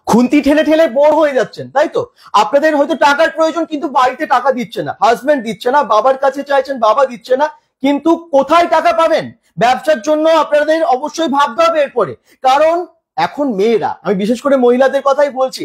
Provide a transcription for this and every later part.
খুন্তি ঠেলে ঠেলে বোর হয়ে যাচ্ছেন, তাই তো? আপনাদের হয়তো টাকার প্রয়োজন, কিন্তু বাড়িতে টাকা দিচ্ছে না, হাজবেন্ড দিচ্ছে না, বাবার কাছে চাইছেন, বাবা দিচ্ছে না, কিন্তু কোথায় টাকা পাবেন? ব্যবসার জন্য আপনাদের অবশ্যই ভাবতে হবে এরপরে। কারণ এখন মেয়েরা, আমি বিশেষ করে মহিলাদের কথাই বলছি,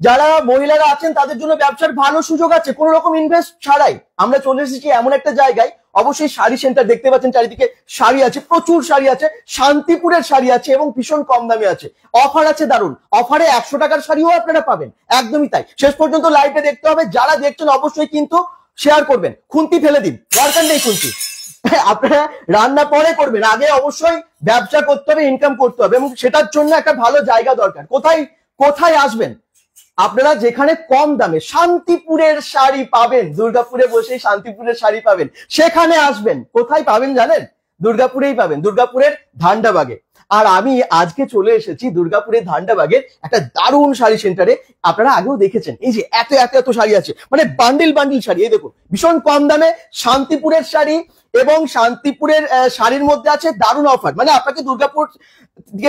যারা মহিলারা আছেন তাদের জন্য ব্যবসার ভালো সুযোগ আছে কোনো রকম ইনভেস্ট ছাড়াই। আমরা চলে এসেছি এমন একটা জায়গায়, অবশ্যই শাড়ি সেন্টার, দেখতে পাচ্ছেন চারিদিকে শাড়ি আছে, প্রচুর শাড়ি আছে, শান্তিপুরের শাড়ি আছে এবং ভীষণ কম দামে আছে। অফার আছে দারুণ, অফারে 100 টাকার শাড়িও আপনারা পাবেন। একদমই তাই, শেষ পর্যন্ত লাইভে দেখতে হবে। যারা দেখছেন অবশ্যই কিন্তু শেয়ার করবেন, খুন্তি ফেলে দিন, দরকার নেই খুন্তি, আপনারা রান্না পরে করবেন, আগে অবশ্যই ব্যবসা করতে হবে, ইনকাম করতে হবে, এবং সেটার জন্য একটা ভালো জায়গা দরকার। কোথায় কোথায় আসবেন আপনারা? যেখানে কম দামে শান্তিপুরের শাড়ি পাবেন, দুর্গাপুরে বসেই শান্তিপুরের শাড়ি পাবেন, সেখানে আসবেন। কোথায় পাবেন জানেন? দুর্গাপুরেই পাবেন, দুর্গাপুরের ধান্ডাবাগে। আর আমি আজকে চলে এসেছি দুর্গাপুরের ধান্ডাবাগের একটা দারুণ শাড়ি সেন্টারে। আপনারা আগেও দেখেছেন, এই যে এত এত এত শাড়ি আছে, মানে বান্ডিল বান্ডিল শাড়ি। এই দেখুন, ভীষণ কম দামে শান্তিপুরের শাড়ি, এবং শান্তিপুরের শাড়ির মধ্যে আছে দারুণ অফার। মানে আপনাকে দুর্গাপুর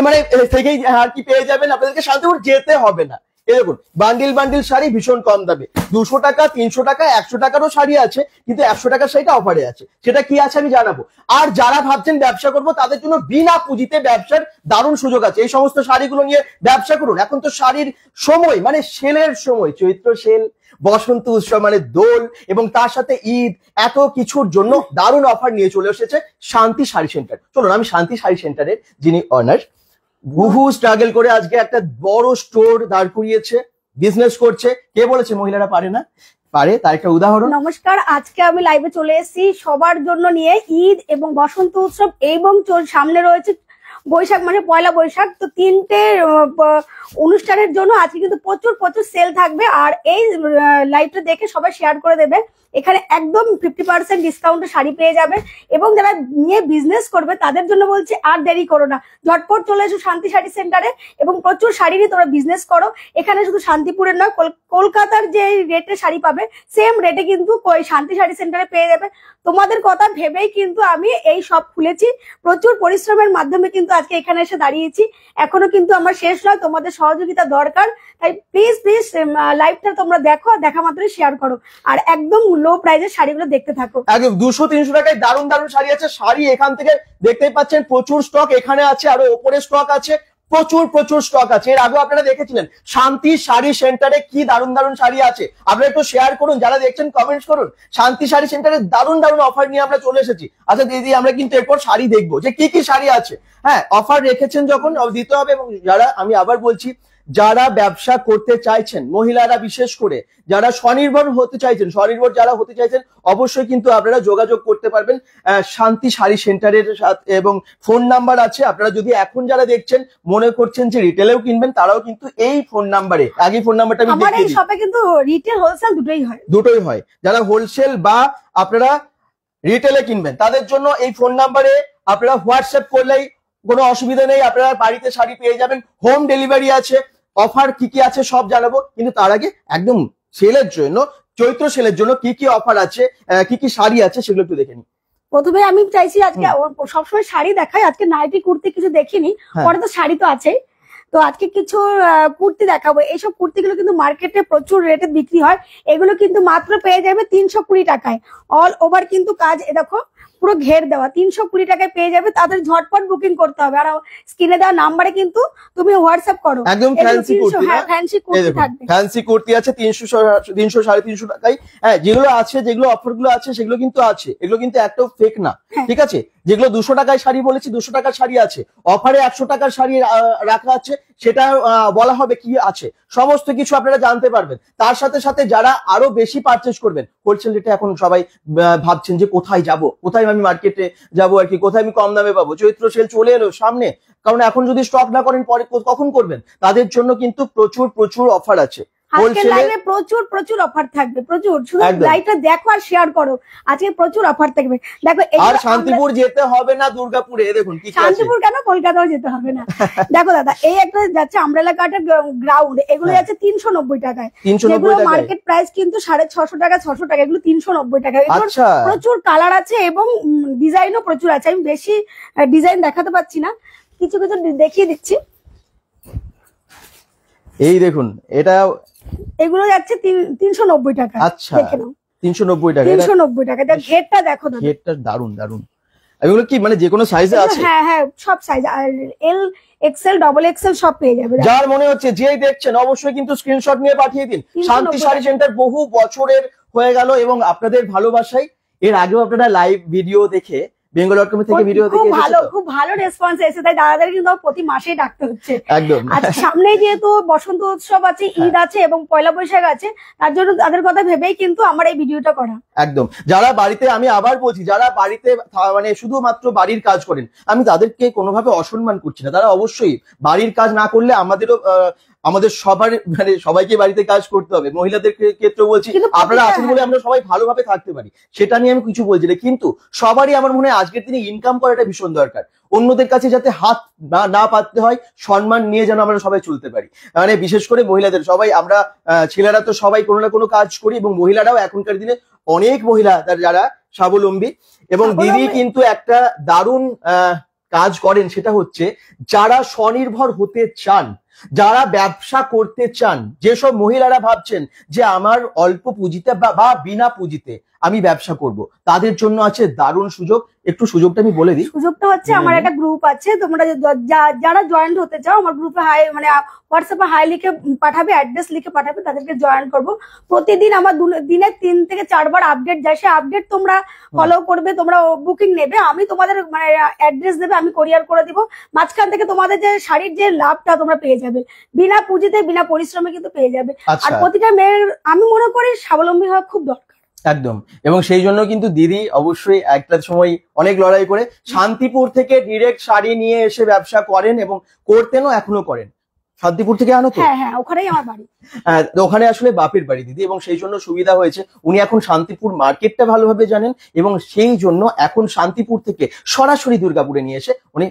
মানে থেকেই আর কি পেয়ে যাবেন, আপনাদেরকে শান্তিপুর যেতে হবে না। এই দেখুন, বান্ডিল বান্ডিল শাড়ি ভীষণ কম দামে, 200 টাকা, 300 টাকা, 100 টাকারও শাড়ি আছে, কিন্তু 100 টাকার শাড়িটা অফারে আছে। সেটা কি আছে আমি জানাবো। আর যারা ভাবছেন ব্যবসা করবো, তাদের জন্য বিনা পুঁজিতে ব্যবসার দারুণ সুযোগ আছে। এই সমস্ত শাড়িগুলো নিয়ে ব্যবসা করুন। এখন তো শাড়ির সময়, মানে সেলের সময়, চৈত্র সেল, বসন্ত উৎসব, মানে দোল, এবং তার সাথে ঈদ, এত কিছুর জন্য দারুণ অফার নিয়ে চলে এসেছে শান্তি শাড়ি সেন্টার। চলুন, আমি শান্তি শাড়ি সেন্টারের যিনি অনার, বহু স্ট্রাগল করে আজকে একটা বড় স্টোর দাঁড় করিয়েছে, বিজনেস করছে। কে বলেছে মহিলারা পারে না? পারে, তার একটা উদাহরণ। নমস্কার, আজকে আমি লাইভে চলে এসেছি সবার জন্য নিয়ে, ঈদ এবং বসন্ত উৎসব, এবং সামনে রয়েছে বৈশাখ, মানে পয়লা বৈশাখ। তো তিনটে অনুষ্ঠানের জন্য আজকে কিন্তু প্রচুর প্রচুর সেল থাকবে। আর এই লাইভটা দেখে সবাই শেয়ার করে দেবে। এখানে একদম 50% ডিসকাউন্টে শাড়ি পেয়ে যাবে, এবং যারা নিয়ে বিজনেস করবে তাদের জন্য বলছি আর দেরি করো না, ঝটপট চলে এসো শান্তি শাড়ি সেন্টারে, এবং প্রচুর শাড়ি নিয়ে তোমরা বিজনেস করো। এখানে শুধু শান্তিপুরের নয়, কলকাতার যে রেটে শাড়ি পাবে সেম রেটে কিন্তু ওই শান্তি শাড়ি সেন্টারে পেয়ে যাবে। তোমাদের কথা ভেবেই কিন্তু আমি এই সব খুলেছি, প্রচুর পরিশ্রমের মাধ্যমে কিন্তু আজকে এখানে এসে দাঁড়িয়েছি। এখনো কিন্তু আমার শেষ নয়, তোমাদের সহযোগিতা দরকার। তাই প্লিজ প্লিজ লাইভটা তোমরা দেখো, দেখা মাত্রই শেয়ার করো, আর একদম লো প্রাইসের শাড়িগুলো দেখতে থাকো। একদম 200-300 টাকায় দারুণ দারুণ শাড়ি আছে। শাড়ি এখান থেকে দেখতেই পাচ্ছেন, প্রচুর স্টক এখানে আছে, আরো ওপরে স্টক আছে, প্রচুর প্রচুর স্টক আছে। এর আগে আপনারা দেখেছিলেন শান্তি শাড়ি সেন্টারে কি দারুণ দারুণ শাড়ি আছে। আপনারা একটু শেয়ার করুন, যারা দেখছেন কমেন্টস করুন। শান্তি শাড়ি সেন্টারে দারুণ দারুণ অফার নিয়ে আমরা চলে এসেছি। আচ্ছা দিদি, আমরা কিন্তু এরপর শাড়ি দেখবো যে কি কি শাড়ি আছে। হ্যাঁ, অফার রেখেছেন যখন দিতে হবে। এবং যারা, আমি আবার বলছি, যারা ব্যবসা করতে চাইছেন, মহিলারা বিশেষ করে যারা স্বনির্ভর হতে চাইছেন, স্বনির্ভর যারা হতে চাইছেন, অবশ্যই কিন্তু আপনারা যোগাযোগ করতে পারবেন শান্তি শাড়ি সেন্টারের সাথে, এবং ফোন নাম্বার আছে। আপনারা যদি এখন যারা দেখছেন মনে করছেন যে রিটেলেও কিনবেন, তারাও কিন্তু এই ফোন নাম্বারে, আগে ফোন নাম্বারটা আমি আমার এই শপে কিন্তু রিটেল হোলসেল দুটোই হয়। যারা হোলসেল বা আপনারা রিটেলে কিনবেন, তাদের জন্য এই ফোন নাম্বারে আপনারা হোয়াটসঅ্যাপ করলেই কোনো অসুবিধা নেই, আপনারা বাড়িতে শাড়ি পেয়ে যাবেন। হোম ডেলিভারি আছে। অফার কি কি আছে সব জানাবো, কিন্তু তার আগে একদম সেলের জন্য, চৈত্র সেলের জন্য কি কি অফার আছে, কি কি শাড়ি আছে, সেগুলো একটু দেখে নিই। প্রথমে আমি চাইছি, আজকে সবসময় শাড়ি দেখাই, আজকে নাইটি কুর্তি কিছু দেখিনি, পরে তো শাড়ি তো আছেই। তো আজকে কিছু কুর্তি দেখাবো। এইসব কুর্তিগুলো কিন্তু মার্কেটে প্রচুর রেটে বিক্রি হয়, এগুলো কিন্তু মাত্র পেয়ে যাবে 320 টাকায়। অল ওভার কিন্তু কাজ, এ দেখো পুরো ঘের দেওয়া, 320 টাকায় পেয়ে যাবে। তাদের ঝটপট বুকিং করতে হবে, আর স্ক্রিনে দেওয়া নাম্বারে কিন্তু তুমি হোয়াটসঅ্যাপ করো। একদম ফ্যান্সি কুর্তি, ফ্যান্সি কুর্তি থাকবে, ফ্যান্সি কুর্তি আছে 300-350 টাকায়। হ্যাঁ, যেগুলো আছে, যেগুলো অফার গুলো আছে, সেগুলো কিন্তু আছে, এগুলো কিন্তু একটাও ফেক না, ঠিক আছে? যেগুলো 200 টাকায় শাড়ি বলেছি, 200 টাকার শাড়ি আছে, অফারে 100 টাকার শাড়ি রাখা আছে, সেটা বলা হবে কি আছে, সমস্ত কিছু আপনারা জানতে পারবেন। তার সাথে সাথে যারা আরো বেশি পারচেজ করবেন, হোলসেল রেটে এখন সবাই ভাবছেন যে কোথায় যাব, কোথায় আমি মার্কেটে যাব আর কি, কোথায় আমি কম দামে পাবো। চৈত্র সেল চলে এলো সামনে, কারণ এখন যদি স্টক না করেন পরে কখন করবেন? তাদের জন্য কিন্তু প্রচুর প্রচুর অফার আছে। আজকে লাইভে প্রচুর প্রচুর অফার থাকবে, প্রচুর। শুধু লাইভটা দেখো আর শেয়ার করো, আজকে প্রচুর অফার থাকবে। দেখো, আর শান্তিপুর যেতে হবে না, দুর্গাপুরে। দেখুন কি শান্তিপুর কেন, কলকাতাও যেতে হবে না। দেখো দাদা, এই একটা যাচ্ছে আমব্রেলা কাটের গ্রাউন্ড, এগুলো যাচ্ছে 390 টাকায়। যেগুলো মার্কেট প্রাইস কিন্তু 650 টাকা, 600 টাকা, এগুলো 390 টাকা। প্রচুর কালার আছে এবং ডিজাইনও প্রচুর আছে। আমি বেশি ডিজাইন দেখাতে পাচ্ছি না, কিছু কিছু দেখিয়ে দিচ্ছি। এই দেখুন এটা এগুলো যাচ্ছে 390 টাকা। আচ্ছা দেখে নাও 390 টাকা। 390 টাকা। এটা ঘেরটা দেখো দাদা, ঘেরটা দারুন দারুন। এগুলো কি মানে যে কোনো সাইজে আছে? হ্যাঁ হ্যাঁ সব সাইজ, আর এল এক্সেল ডবল এক্সেল সব পেয়ে যাবে। যার মনে হচ্ছে যেই দেখছেন অবশ্যই কিন্তু স্ক্রিনশট নিয়ে পাঠিয়ে দিন। শান্তি শাড়ি সেন্টার বহু বছরের হয়ে গেল এবং আপনাদের ভালোবাসায় এর আগেও আপনারা লাইভ ভিডিও দেখে bengal.com থেকে ভিডিও দেখে খুব ভালো রেসপন্স এসেছে, তাই দাদাদের কিন্তু প্রতি মাসেই ডাকতে হচ্ছে। একদম। আর সামনে যেহেতু বসন্ত উৎসব আছে, ঈদ আছে এবং পয়লা বৈশাখ আছে, তার জন্য তাদের কথা ভেবেই কিন্তু আমার এই ভিডিওটা করা। একদম। যারা বাড়িতে, আমি আবার বলছি, যারা বাড়িতে মানে শুধুমাত্র বাড়ির কাজ করেন, আমি তাদেরকে কোনোভাবে অসম্মান করছি না। তারা অবশ্যই বাড়ির কাজ না করলে আমাদেরও আমাদের সবার মানে সবাইকে বাড়িতে কাজ করতে হবে। মহিলাদের ক্ষেত্রে বলছি, আপনারা আছেন বলে আমরা সবাই ভালোভাবে থাকতে পারি, সেটা নিয়ে আমি কিছু বলছি না। কিন্তু সবারই আমার মনে হয় আজকের দিনে ইনকাম করাটা ভীষণ দরকার। অন্যদের কাছে যাতে হাত না পাততে হয়, সম্মান নিয়ে যেন আমরা সবাই চলতে পারি। মানে বিশেষ করে মহিলাদের, সবাই আমরা ছেলেরা তো সবাই কোনো না কোনো কাজ করি এবং মহিলারাও এখনকার দিনে অনেক মহিলা যারা স্বাবলম্বী। এবং দিদি কিন্তু একটা দারুণ কাজ করেন, সেটা হচ্ছে যারা স্বনির্ভর হতে চান, যারা ব্যবসা করতে চান, যেসব মহিলারা ভাবছেন যে আমার অল্প পুঁজিতে বা বিনা পুঁজিতে আমি ব্যবসা করব, তাদের জন্য আছে দারুণ সুযোগ। একটু সুযোগটা আমি বলে দিই। সুযোগটা হচ্ছে আমার একটা গ্রুপ আছে, তোমরা যারা জয়েন্ট হতে চাও আমার গ্রুপে হাই মানে হোয়াটসঅ্যাপে হাই লিখে পাঠাবে, অ্যাড্রেস লিখে পাঠাবে, তাদেরকে জয়েন করব। প্রতিদিন আমার দিনে 3 থেকে 4 বার আপডেট যায়, সে আপডেট তোমরা ফলো করবে, তোমরা বুকিং নেবে, আমি তোমাদের মানে অ্যাড্রেস দেবে, আমি কোরিয়ার করে দিব। মাঝখান থেকে তোমাদের যে শাড়ির যে লাভটা তোমরা পেয়ে যাবে, বিনা পুঁজিতে বিনা পরিশ্রমে কিন্তু পেয়ে যাবে। আর প্রতিটা মেয়ের আমি মনে করি স্বাবলম্বী হওয়া খুব দরকার। একদম। এবং সেই জন্য কিন্তু দিদি অবশ্যই একটা সময় অনেক লড়াই করে শান্তিপুর থেকে ডিরেক্ট শাড়ি নিয়ে এসে ব্যবসা করেন এবং করতেনও, এখনো করেন। শান্তিপুর থেকে আনো তো? হ্যাঁ হ্যাঁ, ওখানেই আমার বাড়ি। ওখানে আসলে বাপের বাড়ি দিদি, এবং সেই জন্য সুবিধা হয়েছে। উনি এখন শান্তিপুর মার্কেটটা ভালোভাবে জানেন এবং সেই জন্য এখন শান্তিপুর থেকে সরাসরি দুর্গাপুরে নিয়ে এসে উনি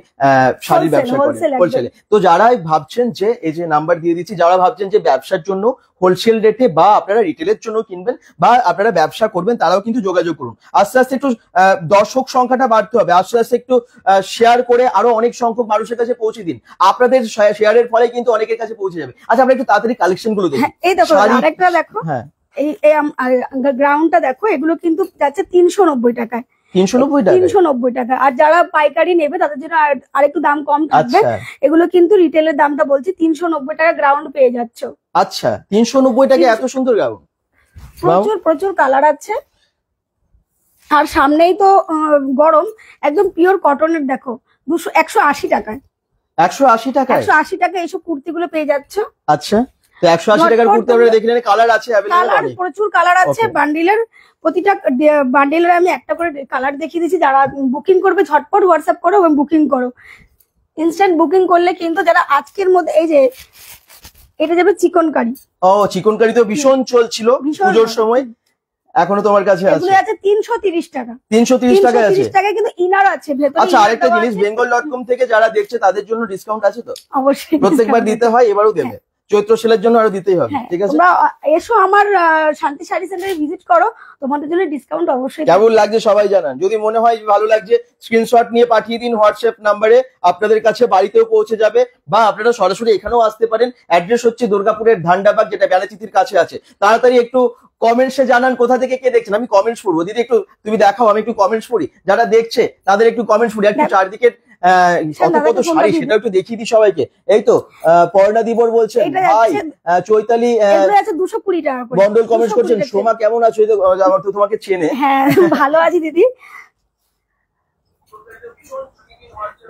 শাড়ির ব্যবসা করেন, হোলসেলে। তো যারাই ভাবছেন যে, এই যে নাম্বার দিয়ে দিচ্ছি, যারা ভাবছেন যে ব্যবসার জন্য হোলসেল রেটে বা আপনারা রিটেলের জন্য কিনবেন বা আপনারা ব্যবসা করবেন, তারাও কিন্তু যোগাযোগ করুন। আস্তে আস্তে একটু দর্শক সংখ্যাটা বাড়তে হবে, আস্তে আস্তে একটু শেয়ার করে আরো অনেক সংখ্যক মানুষের কাছে পৌঁছে দিন। আপনাদের শেয়ারের ফলে কিন্তু অনেকের কাছে পৌঁছে যাবে। আচ্ছা, আমরা একটু তাড়াতাড়ি কালেকশন গুলো দেখি। এই দেখো আরেকটা দেখো, হ্যাঁ এই গ্রাউন্ডটা দেখো, এগুলো কিন্তু যাচ্ছে 390 টাকায়। 390 টাকা। আর যারা পাইকারি নেবে তাদের জন্য আরেকটু দাম কম থাকবে। এগুলো কিন্তু রিটেলের দামটা বলছি 390 টাকা গ্রাউন্ড পেয়ে যাচ্ছ। আচ্ছা, 390 টাকা এত সুন্দর গ্রাউন্ড, প্রচুর প্রচুর কালার আছে। আর সামনেই তো গরম, একদম পিওর কটনের দেখো 180 টাকায়। 180 টাকা? 180 টাকা এইসব কুর্তিগুলো পেয়ে যাচ্ছ। আচ্ছা, তো 180 টাকার কুর্তি আপনারা দেখলেন, কালার আছে কালার প্রচুর কালার আছে। বান্ডিলের প্রতিটা বান্ডিলের আমি একটা করে কালার দেখিয়ে দিচ্ছি। যারা বুকিং করবে ঝটপট হোয়াটসঅ্যাপ করো এবং বুকিং করো। ইনস্ট্যান্ট বুকিং করলে কিন্তু যারা আজকের মধ্যে, এই যে এটা যাবে চিকনকারি। ও, চিকনকারি তো ভীষণ চলছিল পুজোর সময়, এখনো তোমার কাছে আছে? এগুলো আছে 330 টাকা। 330 টাকা আছে? 330 টাকা কিন্তু ইনার আছে ভেতরে। আচ্ছা, আরেকটা জিনিস, bengal.com থেকে যারা দেখছে তাদের জন্য ডিসকাউন্ট আছে তো? অবশ্যই, প্রত্যেকবার দিতে হয়, এবারও দেবে। চৈত্র সেলের জন্য আরো দিতেই হবে, ঠিক আছে? তোমরা এসো আমার শান্তি শাড়ি সেন্টারে ভিজিট করো, তোমাদের জন্য ডিসকাউন্ট অবশ্যই। কেমন লাগছে সবাই জানান। যদি মনে হয় ভালো লাগছে, স্ক্রিনশট নিয়ে পাঠিয়ে দিন হোয়াটসঅ্যাপ নাম্বারে, আপনাদের কাছে বাড়িতেও পৌঁছে যাবে। বা আপনারা সরাসরি এখানেও আসতে পারেন। অ্যাড্রেস হচ্ছে দুর্গাপুরের ধান্ডাবাগ, যেটা বেলাচিতির কাছে আছে। তাড়াতাড়ি একটু কমেন্টসে জানান কোথা থেকে কে দেখছেন। আমি কমেন্টস পড়বো দিদি, একটু তুমি দেখাও, আমি একটু কমেন্টস পড়ি। যারা দেখছে তাদের একটু কমেন্টস পড়ি, একটু চারদিকে কত কত শাড়ি সেটা একটু দেখিয়ে দিই সবাইকে। এই তো পর্ণা দিবর বলছেন ভাই, চৈতালি 220 টাকা মন্ডল কমেন্টস করছেন, সোমা কেমন আছো? আমার তো তোমাকে চেনে। হ্যাঁ, ভালো আছি দিদি।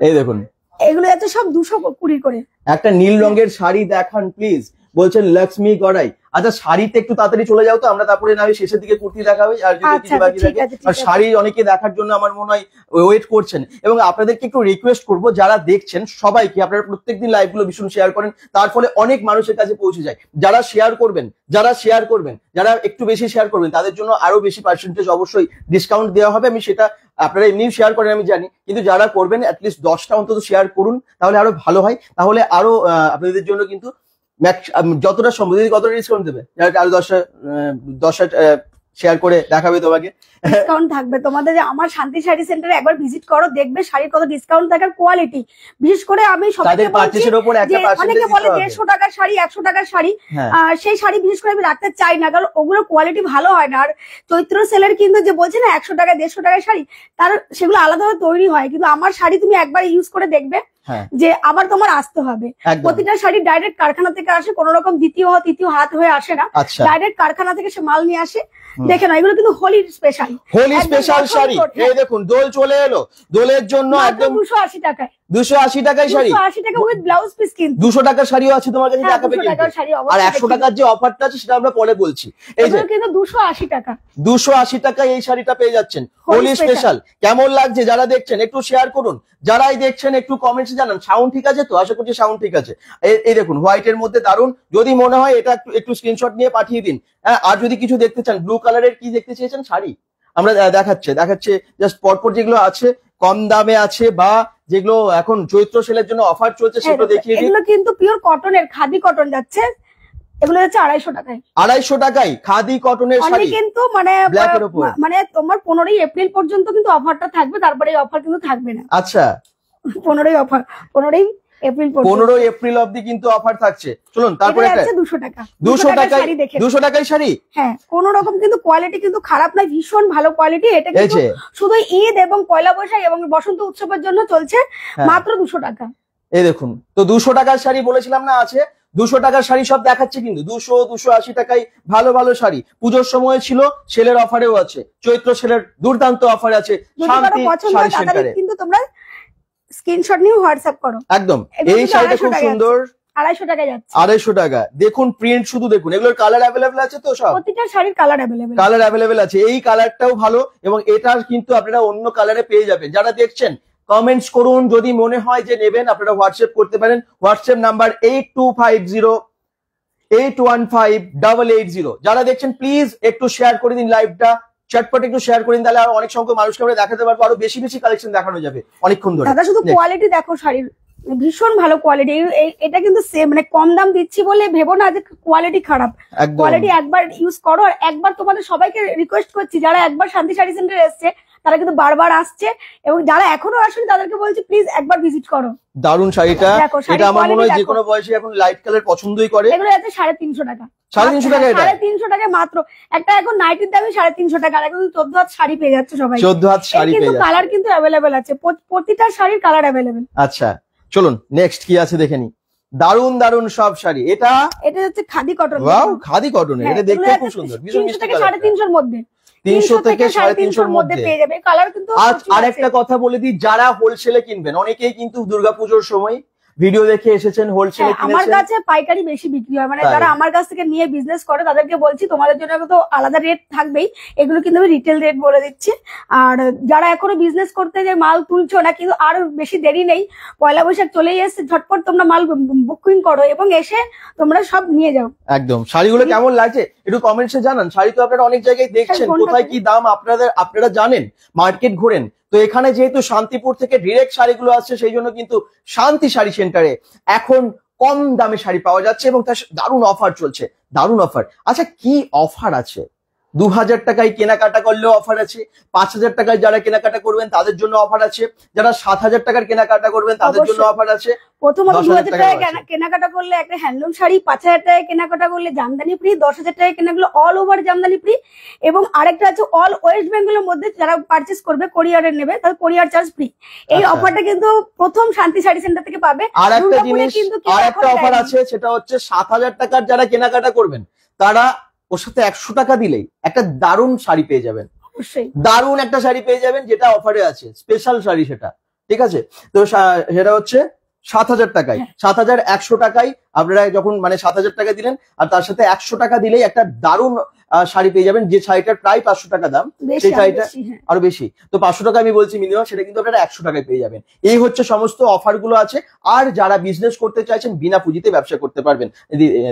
এই দেখুন, এগুলো যাচ্ছে সব 220 করে। একটা নীল রঙের শাড়ি দেখান প্লিজ, বলছেন লক্ষ্মী গড়াই। আচ্ছা, শাড়িতে একটু তাড়াতাড়ি চলে যাও তো, আমরা তারপরে না শেষের দিকে কুর্তি দেখাবে। আর যদি কিছু বাকি থাকে, আর শাড়ি অনেকে দেখার জন্য আমার মনে হয় ওয়েট করছেন। এবং আপনাদেরকে একটু রিকোয়েস্ট করবো, যারা দেখছেন সবাইকে, আপনারা প্রত্যেকদিন লাইভ গুলো ভীষণ শেয়ার করেন, তার ফলে অনেক মানুষের কাছে পৌঁছে যায়। যারা শেয়ার করবেন, যারা একটু বেশি শেয়ার করবেন, তাদের জন্য আরো বেশি পার্সেন্টেজ অবশ্যই ডিসকাউন্ট দেওয়া হবে। আমি সেটা, আপনারা এমনি শেয়ার করেন আমি জানি, কিন্তু যারা করবেন অ্যাটলিস্ট 10টা অন্তত শেয়ার করুন, তাহলে আরো ভালো হয়। তাহলে আরো আপনাদের জন্য কিন্তু যতটা সম্ভব। দিদি কতটা ডিসকাউন্ট দেবে? আরো 10টা শেয়ার করে দেখাবে তোমাকে। ডিসকাউন্ট থাকবে তোমাদের। যে আমার শান্তি শাড়ি সেন্টারে একবার ভিজিট করো, দেখবে শাড়ির কত ডিসকাউন্ট থাকে, কোয়ালিটি। বিশেষ করে আমি সবাইকে বলছি যে অনেকে বলে 150 টাকার শাড়ি, 100 টাকার শাড়ি, সেই শাড়ি বিশেষ করে আমি রাখতে চাই না, কারণ ওগুলো কোয়ালিটি ভালো হয় না। আর চৈত্র সেলের কিন্তু যে বলছে না 100 টাকা 150 টাকার শাড়ি, তার সেগুলো আলাদাভাবে তৈরি হয়, কিন্তু আমার শাড়ি তুমি একবার ইউজ করে দেখবে যে আবার তোমার আসতে হবে। প্রতিটা শাড়ি ডাইরেক্ট কারখানা থেকে আসে, কোন রকম দ্বিতীয় তৃতীয় হাত হয়ে আসে না, ডাইরেক্ট কারখানা থেকে সে মাল নিয়ে আসে। দেখে না, এগুলো কিন্তু হোলির স্পেশাল, হোলি স্পেশাল শাড়ি। এই দেখুন দোল চলে এলো, দোলের জন্য একদম 280 টাকায়, 280 টাকায় শাড়ি, 280 টাকা উইথ ব্লাউজ পিস। কিন্তু 200 টাকার শাড়িও আছে তোমার কাছে, দেখাবে কিন্তু। আর 100 টাকার যে অফারটা আছে সেটা আমরা পরে বলছি। এই যে কিন্তু 280 টাকা, 280 টাকায় এই শাড়িটা পেয়ে যাচ্ছেন, হোলি স্পেশাল। কেমন লাগছে যারা দেখছেন একটু শেয়ার করুন, যারাই দেখছেন একটু কমেন্টসে জানান। সাউন্ড ঠিক আছে তো? আশা করছি সাউন্ড ঠিক আছে। এই দেখুন হোয়াইট এর মধ্যে দারুন। যদি মনে হয় এটা একটু স্ক্রিনশট নিয়ে পাঠিয়ে দিন। আর যদি কিছু দেখতে চান, ব্লু কালারের কি দেখতে চেয়েছেন শাড়ি আমরা দেখাচ্ছে জাস্ট পরপর যেগুলো আছে কম দামে আছে, বা যেগুলো এখন চৈত্র সেলের জন্য অফার চলছে সেগুলো দেখিয়ে দিন। এগুলো কিন্তু পিওর কটনের, খাদি কটন যাচ্ছে, এগুলো হচ্ছে 250 টাকায়। 250 টাকায় খাদি কটনের শাড়ি কিন্তু মানে তোমার 15ই এপ্রিল পর্যন্ত কিন্তু অফারটা থাকবে, তারপরে এই অফার কিন্তু থাকবে না। আচ্ছা 15ই অফার, 15ই এপ্রিল পর্যন্ত, 15 এপ্রিল অবধি কিন্তু অফার থাকছে। চলুন তারপরে 200 টাকা, 200 টাকায় শাড়ি। হ্যাঁ, কোন রকম কিন্তু কোয়ালিটি কিন্তু খারাপ নয়, ভীষণ ভালো কোয়ালিটি। এটা কিন্তু শুধু ঈদ এবং পয়লা বৈশাখ এবং বসন্ত উৎসবের জন্য চলছে, মাত্র 200 টাকা। এই দেখুন, তো 200 টাকার শাড়ি বলেছিলাম না আছে, 200 টাকার শাড়ি সব দেখাচ্ছে কিন্তু 200-280 টাকায় ভালো ভালো শাড়ি। পুজোর সময় ছিল, সেলের অফারেও আছে, চৈত্র সেলের দুর্দান্ত অফার আছে শান্তি শাড়ি সেন্টারে। কিন্তু তোমরা স্ক্রিনশট নিয়ে হোয়াটসঅ্যাপ করো। একদম। এই শাড়িটা খুব সুন্দর, 250 টাকা যাচ্ছে। 250 টাকা। দেখুন প্রিন্ট শুধু দেখুন, এগুলোর কালার অ্যাভেলেবেল আছে তো? সব প্রতিটা শাড়ির কালার অ্যাভেলেবেল আছে। এই কালারটাও ভালো, এবং এটার কিন্তু আপনারা অন্য কালারে পেয়ে যাবেন। যারা দেখছেন কমেন্টস করুন, যদি মনে হয় যে নেবেন আপনারা হোয়াটসঅ্যাপ করতে পারেন। WhatsApp number 8250815880। যারা দেখছেন প্লিজ একটু শেয়ার করে দিন লাইভটা, চটপট একটু শেয়ার করে দিন, তাহলে আর অনেক সংখ্যক মানুষকে আমরা দেখাতে পারবো, আরো বেশি বেশি কালেকশন দেখানো যাবে অনেকক্ষণ ধরে। দাদা শুধু কোয়ালিটি দেখো শাড়ির, ভীষণ ভালো কোয়ালিটি। এটা কিন্তু সেম, মানে কম দাম দিচ্ছি বলে ভেবো না যে কোয়ালিটি খারাপ। কোয়ালিটি একবার ইউজ করো। আর একবার তোমাদের সবাইকে রিকোয়েস্ট করছি, যারা একবার শান্তি শাড়ি সেন্টারে এসছে তারা কিন্তু বারবার আসছে, এবং যারা এখনো আসেনি তাদেরকে বলছি প্লিজ একবার ভিজিট করো। দারুন শাড়িটা, এটা আমার মনে হয় যে কোনো বয়সে এখন লাইট কালার পছন্দই করে। এগুলো আছে 350 টাকা, 350 টাকা, 350 টাকা মাত্র। একটা এখন নাইটির দামে 350 টাকা, এখন 14 হাত শাড়ি পেয়ে যাচ্ছে সবাই। 14 হাত শাড়ি পেয়ে যাচ্ছে, কালার কিন্তু অ্যাভেলেবেল আছে, প্রতিটা শাড়ির কালার অ্যাভেলেবেল। আচ্ছা চলুন নেক্সট কি আছে দেখে নি। দারুন দারুন সব শাড়ি। এটা হচ্ছে খাদি কটন। ওয়াও, খাদি কটনের, এটা দেখতে খুব সুন্দর, ভীষণ মিষ্টি কালার। 350 এর মধ্যে, 300 থেকে 350 এর মধ্যে পেয়ে যাবে। কালার কিন্তু আর একটা কথা বলে দিই, যারা হোলসেলে কিনবেন, অনেকেই কিন্তু দুর্গাপুজোর সময় ভিডিও দেখে এসেছেন, হোলসেলে কিনেছেন। আমার কাছে পাইকারি বেশি বিক্রি হয়, মানে যারা আমার কাছ থেকে নিয়ে বিজনেস করে তাদেরকে বলছি তোমাদের জন্য তো আলাদা রেট থাকবেই, এগুলো কিন্তু আমি রিটেল রেট বলে দিচ্ছি। আর যারা এখনো বিজনেস করতে যে মাল তুলছো না, কিন্তু আর বেশি দেরি নেই, পয়লা বৈশাখ চলেই এসেছে, ঝটপট তোমরা মাল বুকিং করো এবং এসে তোমরা সব নিয়ে যাও। একদম। শাড়িগুলো কেমন লাগছে একটু কমেন্টসে জানান। শাড়ি তো আপনারা অনেক জায়গায় দেখছেন, কোথায় কি দাম আপনারা জানেন, মার্কেট ঘোরেন। তো এখানে যেহেতু শান্তিপুর থেকে ডিরেক্ট শাড়িগুলো আসছে, সেই জন্য কিন্তু শান্তি শাড়ি সেন্টারে এখন কম দামে শাড়ি পাওয়া যাচ্ছে, এবং তার দারুণ অফার চলছে, দারুণ অফার। আচ্ছা কি অফার আছে? 2000 টাকায় কেনাকাটা করলেও অফার আছে, 5000 টাকায় যারা কেনাকাটা করবেন তাদের জন্য অফার আছে, যারা 7000 টাকার কেনাকাটা করবেন তাদের জন্য অফার আছে। প্রথমত 2000 টাকায় কেনাকাটা করলে একটা হ্যান্ডলুম শাড়ি, 5000 টাকায় কেনাকাটা করলে জামদানি ফ্রি, 10000 টাকায় কেনাগুলো অল ওভার জামদানি ফ্রি, এবং আরেকটা আছে অল ওয়েস্ট বেঙ্গলের মধ্যে যারা পারচেস করবে কোরিয়ারে নেবে তাদের কোরিয়ার চার্জ ফ্রি। এই অফারটা কিন্তু প্রথম শান্তি শাড়ি সেন্টার থেকে পাবে। আর একটা জিনিস, আর একটা অফার আছে, সেটা হচ্ছে 7000 টাকার যারা কেনাকাটা করবেন তারা ওর সাথে 100 টাকা দিলেই একটা দারুণ শাড়ি পেয়ে যাবেন, দারুণ একটা শাড়ি পেয়ে যাবেন, যেটা অফারে আছে, স্পেশাল শাড়ি সেটা। ঠিক আছে, তো সেটা হচ্ছে 7000 টাকায়, 7100 টাকায় আপনারা যখন মানে 7000 টাকা দিলেন আর তার সাথে 100 টাকা দিলেই একটা দারুণ শাড়ি পেয়ে যাবেন, যে শাড়িটার প্রায় 500 টাকা দাম, সেই শাড়িটা আরো বেশি। তো 500 টাকা আমি বলছি মিনিমাম, সেটা কিন্তু আপনারা 100 টাকায় পেয়ে যাবেন। এই হচ্ছে সমস্ত অফার গুলো আছে। আর যারা বিজনেস করতে চাইছেন, বিনা পুঁজিতে ব্যবসা করতে পারবেন।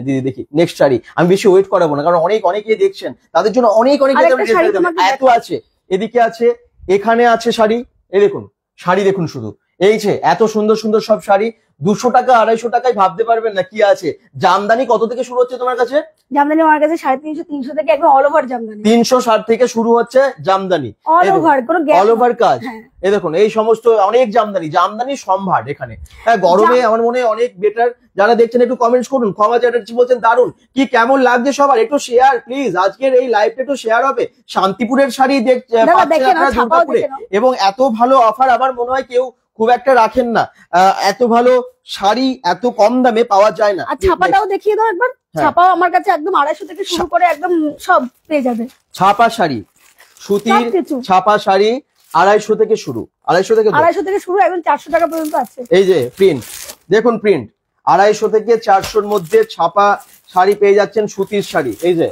দিদি দেখি নেক্সট শাড়ি, আমি বেশি ওয়েট করাবো না, কারণ অনেকেই দেখছেন, তাদের জন্য অনেক এত আছে। এদিকে আছে, এখানে আছে শাড়ি, এই দেখুন শাড়ি দেখুন শুধু, এই যে এত সুন্দর সুন্দর সব শাড়ি, 200 টাকা 250 টাকায় ভাবতে পারবেন না কি আছে। জামদানি কত থেকে শুরু হচ্ছে তোমার কাছে? জামদানি আমার কাছে 350 300 থেকে একদম অল ওভার জামদানি। 360 থেকে শুরু হচ্ছে জামদানি, অল ওভার, কোনো গ্যাপ, অল ওভার কাজ। এই দেখুন এই সমস্ত অনেক জামদানি সম্ভার এখানে। হ্যাঁ, গরমে আমার মনে হয় অনেক বেটার। যারা দেখছেন একটু কমেন্টস করুন। ক্ষমা চ্যাটার্জি বলছেন দারুন, কি কেমন লাগছে সবার একটু শেয়ার প্লিজ। আজকের এই লাইভটা একটু শেয়ার হবে। শান্তিপুরের শাড়ি পাচ্ছেন আপনারা দুর্গাপুরে, এবং এত ভালো অফার আমার মনে হয় কেউ খুব একটা রাখেন না। এত ভালো শাড়ি এত কম দামে পাওয়া যায় না। আর ছাপাটাও দেখিয়ে দাও একবার। ছাপাও আমার কাছে একদম 250 থেকে শুরু করে একদম সব পেয়ে যাবে। ছাপা শাড়ি, সুতির ছাপা শাড়ি 250 থেকে শুরু, 250 থেকে শুরু একদম 400 টাকা পর্যন্ত আছে। এই যে প্রিন্ট দেখুন, প্রিন্ট 250 থেকে 400-র মধ্যে ছাপা শাড়ি পেয়ে যাচ্ছেন। সুতির শাড়ি, এই যে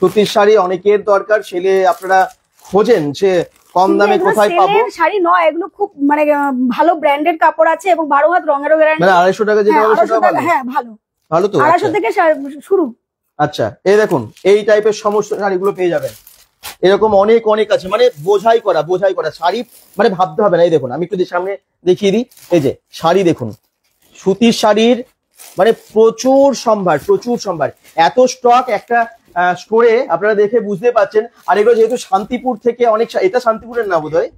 সুতির শাড়ি অনেকের দরকার, ছেলে আপনারা খোঁজেন যে কম দামে কোথায় পাবো। শাড়ি নয় এগুলো, খুব মানে ভালো ব্র্যান্ডেড কাপড় আছে এবং 12 হাত রঙেরও গ্যারান্টি। মানে 250 টাকা যেটা বলে সেটা ভালো। হ্যাঁ ভালো ভালো তো, 250 থেকে শুরু। আচ্ছা এই দেখুন এই টাইপের সমস্ত শাড়িগুলো পেয়ে যাবেন। এরকম অনেক অনেক আছে, মানে বোঝাই করা শাড়ি, মানে ভাবতে হবে না। এই দেখুন আমি একটু সামনে দেখিয়ে দিই। এই যে শাড়ি দেখুন, সুতির শাড়ির মানে প্রচুর সম্ভার, এত স্টক একটা স্টোরে আপনারা দেখে বুঝতে পারছেন। আর এগুলো যেহেতু শান্তিপুর থেকে অনেক, এটা শান্তিপুরের না বোধ হয়,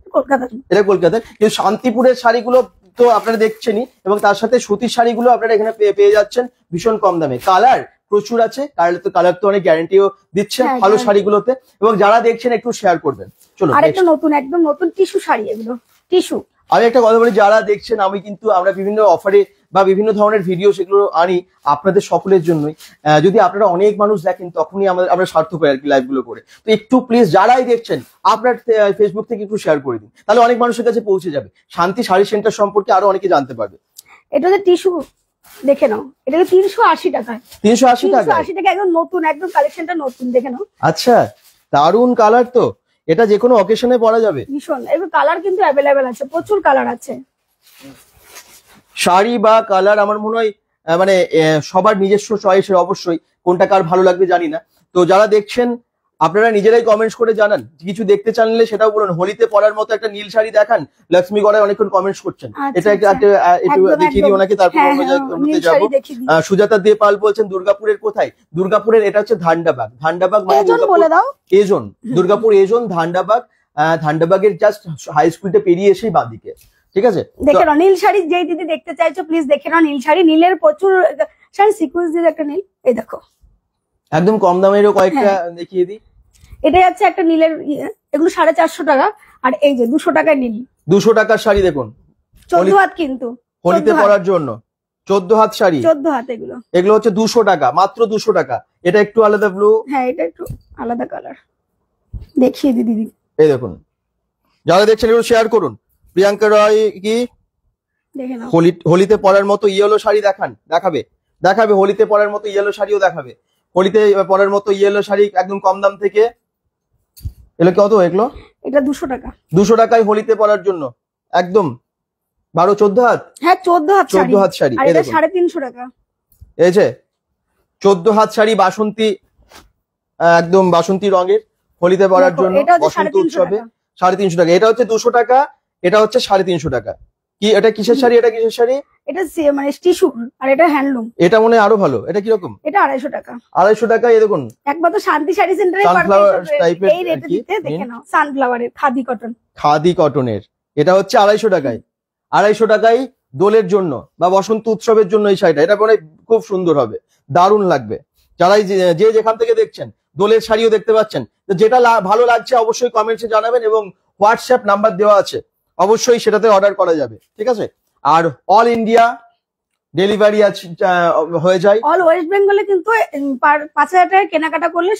এটা কলকাতার, কিন্তু শান্তিপুরের শাড়িগুলো তো আপনারা দেখছেনই, এবং তার সাথে সুতির শাড়িগুলো আপনারা এখানে পেয়ে যাচ্ছেন ভীষণ কম দামে। কালার প্রচুর আছে, কালার তো অনেক গ্যারান্টিও দিচ্ছেন ভালো শাড়িগুলোতে, এবং যারা দেখছেন একটু শেয়ার করবেন। চলো আরেকটা নতুন, একদম নতুন টিস্যু শাড়ি, এগুলো টিস্যু। আমি একটা কথা বলি, যারা দেখছেন আমরা বিভিন্ন অফারে বা বিভিন্ন ধরনের ভিডিও সেগুলো আনি আপনাদের সকলের জন্যই। যদি আপনারা অনেক মানুষ দেখেন তখনই আমরা সার্থক হয় আর কি লাইভ গুলো করে। তো একটু প্লিজ যারাই দেখছেন আপনার ফেসবুক থেকে একটু শেয়ার করে দিন, তাহলে অনেক মানুষের কাছে পৌঁছে যাবে। শান্তি শাড়ি সেন্টার সম্পর্কে আরো অনেকে জানতে পারবে। এটা যে টিস্যু দেখে নাও, এটা 380 টাকা। 380 টাকা একদম নতুন, একদম কালেকশনটা নতুন, দেখে নাও। আচ্ছা দারুন কালার তো, এটা যে কোনো অকেশনে পরা যাবে। ভীষণ, এর কালার কিন্তু অ্যাভেলেবেল আছে, প্রচুর কালার আছে। শাড়ি বা কালার আমার মনে হয় মানে সবার নিজস্ব চয়েসের, অবশ্যই কোনটা কার ভালো লাগবে জানি না। তো যারা দেখছেন আপনারা নিজেরাই কমেন্টস করে জানান, কিছু দেখতে চাইলে সেটাও বলুন। হোলিতে পরার মতো একটা নীল শাড়ি দেখান। লক্ষ্মীগড়ায় অনেকক্ষণ কমেন্টস করছেন, এটা একটু দেখিয়ে দিই ওনাকে, তারপর অন্যতে যাবো। সুজাতা দে পাল বলছেন দুর্গাপুরের কোথায়? দুর্গাপুরের এটা হচ্ছে ধান্ডাবাগ। এজন, দুর্গাপুর এজন ধান্ডাবাগের জাস্ট হাই স্কুলটা পেরিয়ে এসেই বাঁদিকে, ঠিক আছে? দেখে নাও নীল শাড়ি, যেই দিদি দেখতে চাইছো প্লিজ দেখে নাও নীল শাড়ি। নীলের প্রচুর শাড়ি, সিকোয়েন্স দিয়ে একটা নীল, এই দেখো একদম কম দামেরও কয়েকটা দেখিয়ে দিই। এটা যাচ্ছে একটা নীলের, এগুলো 450 টাকা। আর এই যে 200 টাকায় নীল, 200 টাকার শাড়ি দেখুন, 14 হাত কিন্তু হোলিতে পরার জন্য 14 হাত শাড়ি, 14 হাত। এগুলো হচ্ছে 200 টাকা, মাত্র 200 টাকা। এটা একটু আলাদা ব্লু, হ্যাঁ এটা একটু আলাদা কালার, দেখিয়ে দিই দিদি। এই দেখুন যারা দেখছেন একটু শেয়ার করুন। প্রিয়াঙ্কা রয় কি দেখে নাও, হোলিতে পরার মতো ইয়েলো শাড়ি দেখাবে হোলিতে পরার মতো ইয়েলো শাড়িও দেখাবে। হোলিতে পরার মতো ইয়েলো শাড়ি একদম কম দাম থেকে। এগুলো কত? এগুলো এটা 200 টাকা। 200 টাকায় হোলিতে পরার জন্য একদম 12-14 হাত। হ্যাঁ 14 হাত শাড়ি। আর এটা 350 টাকা। এই যে 14 হাত শাড়ি, বাসন্তী, একদম বাসন্তী রঙের, হোলিতে পরার জন্য বসন্ত উৎসবে 350 টাকা। এটা হচ্ছে 200 টাকা, এটা হচ্ছে 350 টাকা। কি এটা কিসের শাড়ি? এটা কিসের শাড়ি? এটা মানে টিস্যু, আর এটা হ্যান্ডলুম। এটা মনে হয় আরো ভালো। এটা কি রকম? এটা 250 টাকা। 250 টাকা। এই দেখুন একমাত্র শান্তি শাড়ি সেন্টারে এই রেটে দিতে, দেখে নাও সানফ্লাওয়ারের খাদি কটনের। এটা হচ্ছে 250 টাকায়। 250 টাকায় দোলের জন্য বা বসন্ত উৎসবের জন্য এই শাড়িটা, এটা মনে খুব সুন্দর হবে, দারুণ লাগবে। যারাই যে যেখান থেকে দেখছেন দোলের শাড়িও দেখতে পাচ্ছেন। যেটা ভালো লাগছে অবশ্যই কমেন্টসে জানাবেন, এবং হোয়াটসঅ্যাপ নাম্বার দেওয়া আছে, অবশ্যই সেটাতে অর্ডার করা যাবে, ঠিক আছে? আর অল ইন্ডিয়া ডেলিভারি হয়ে যায়। অল ওয়েস্ট বেঙ্গলে কিন্তু 5000 টাকা কেনাকাটা করলে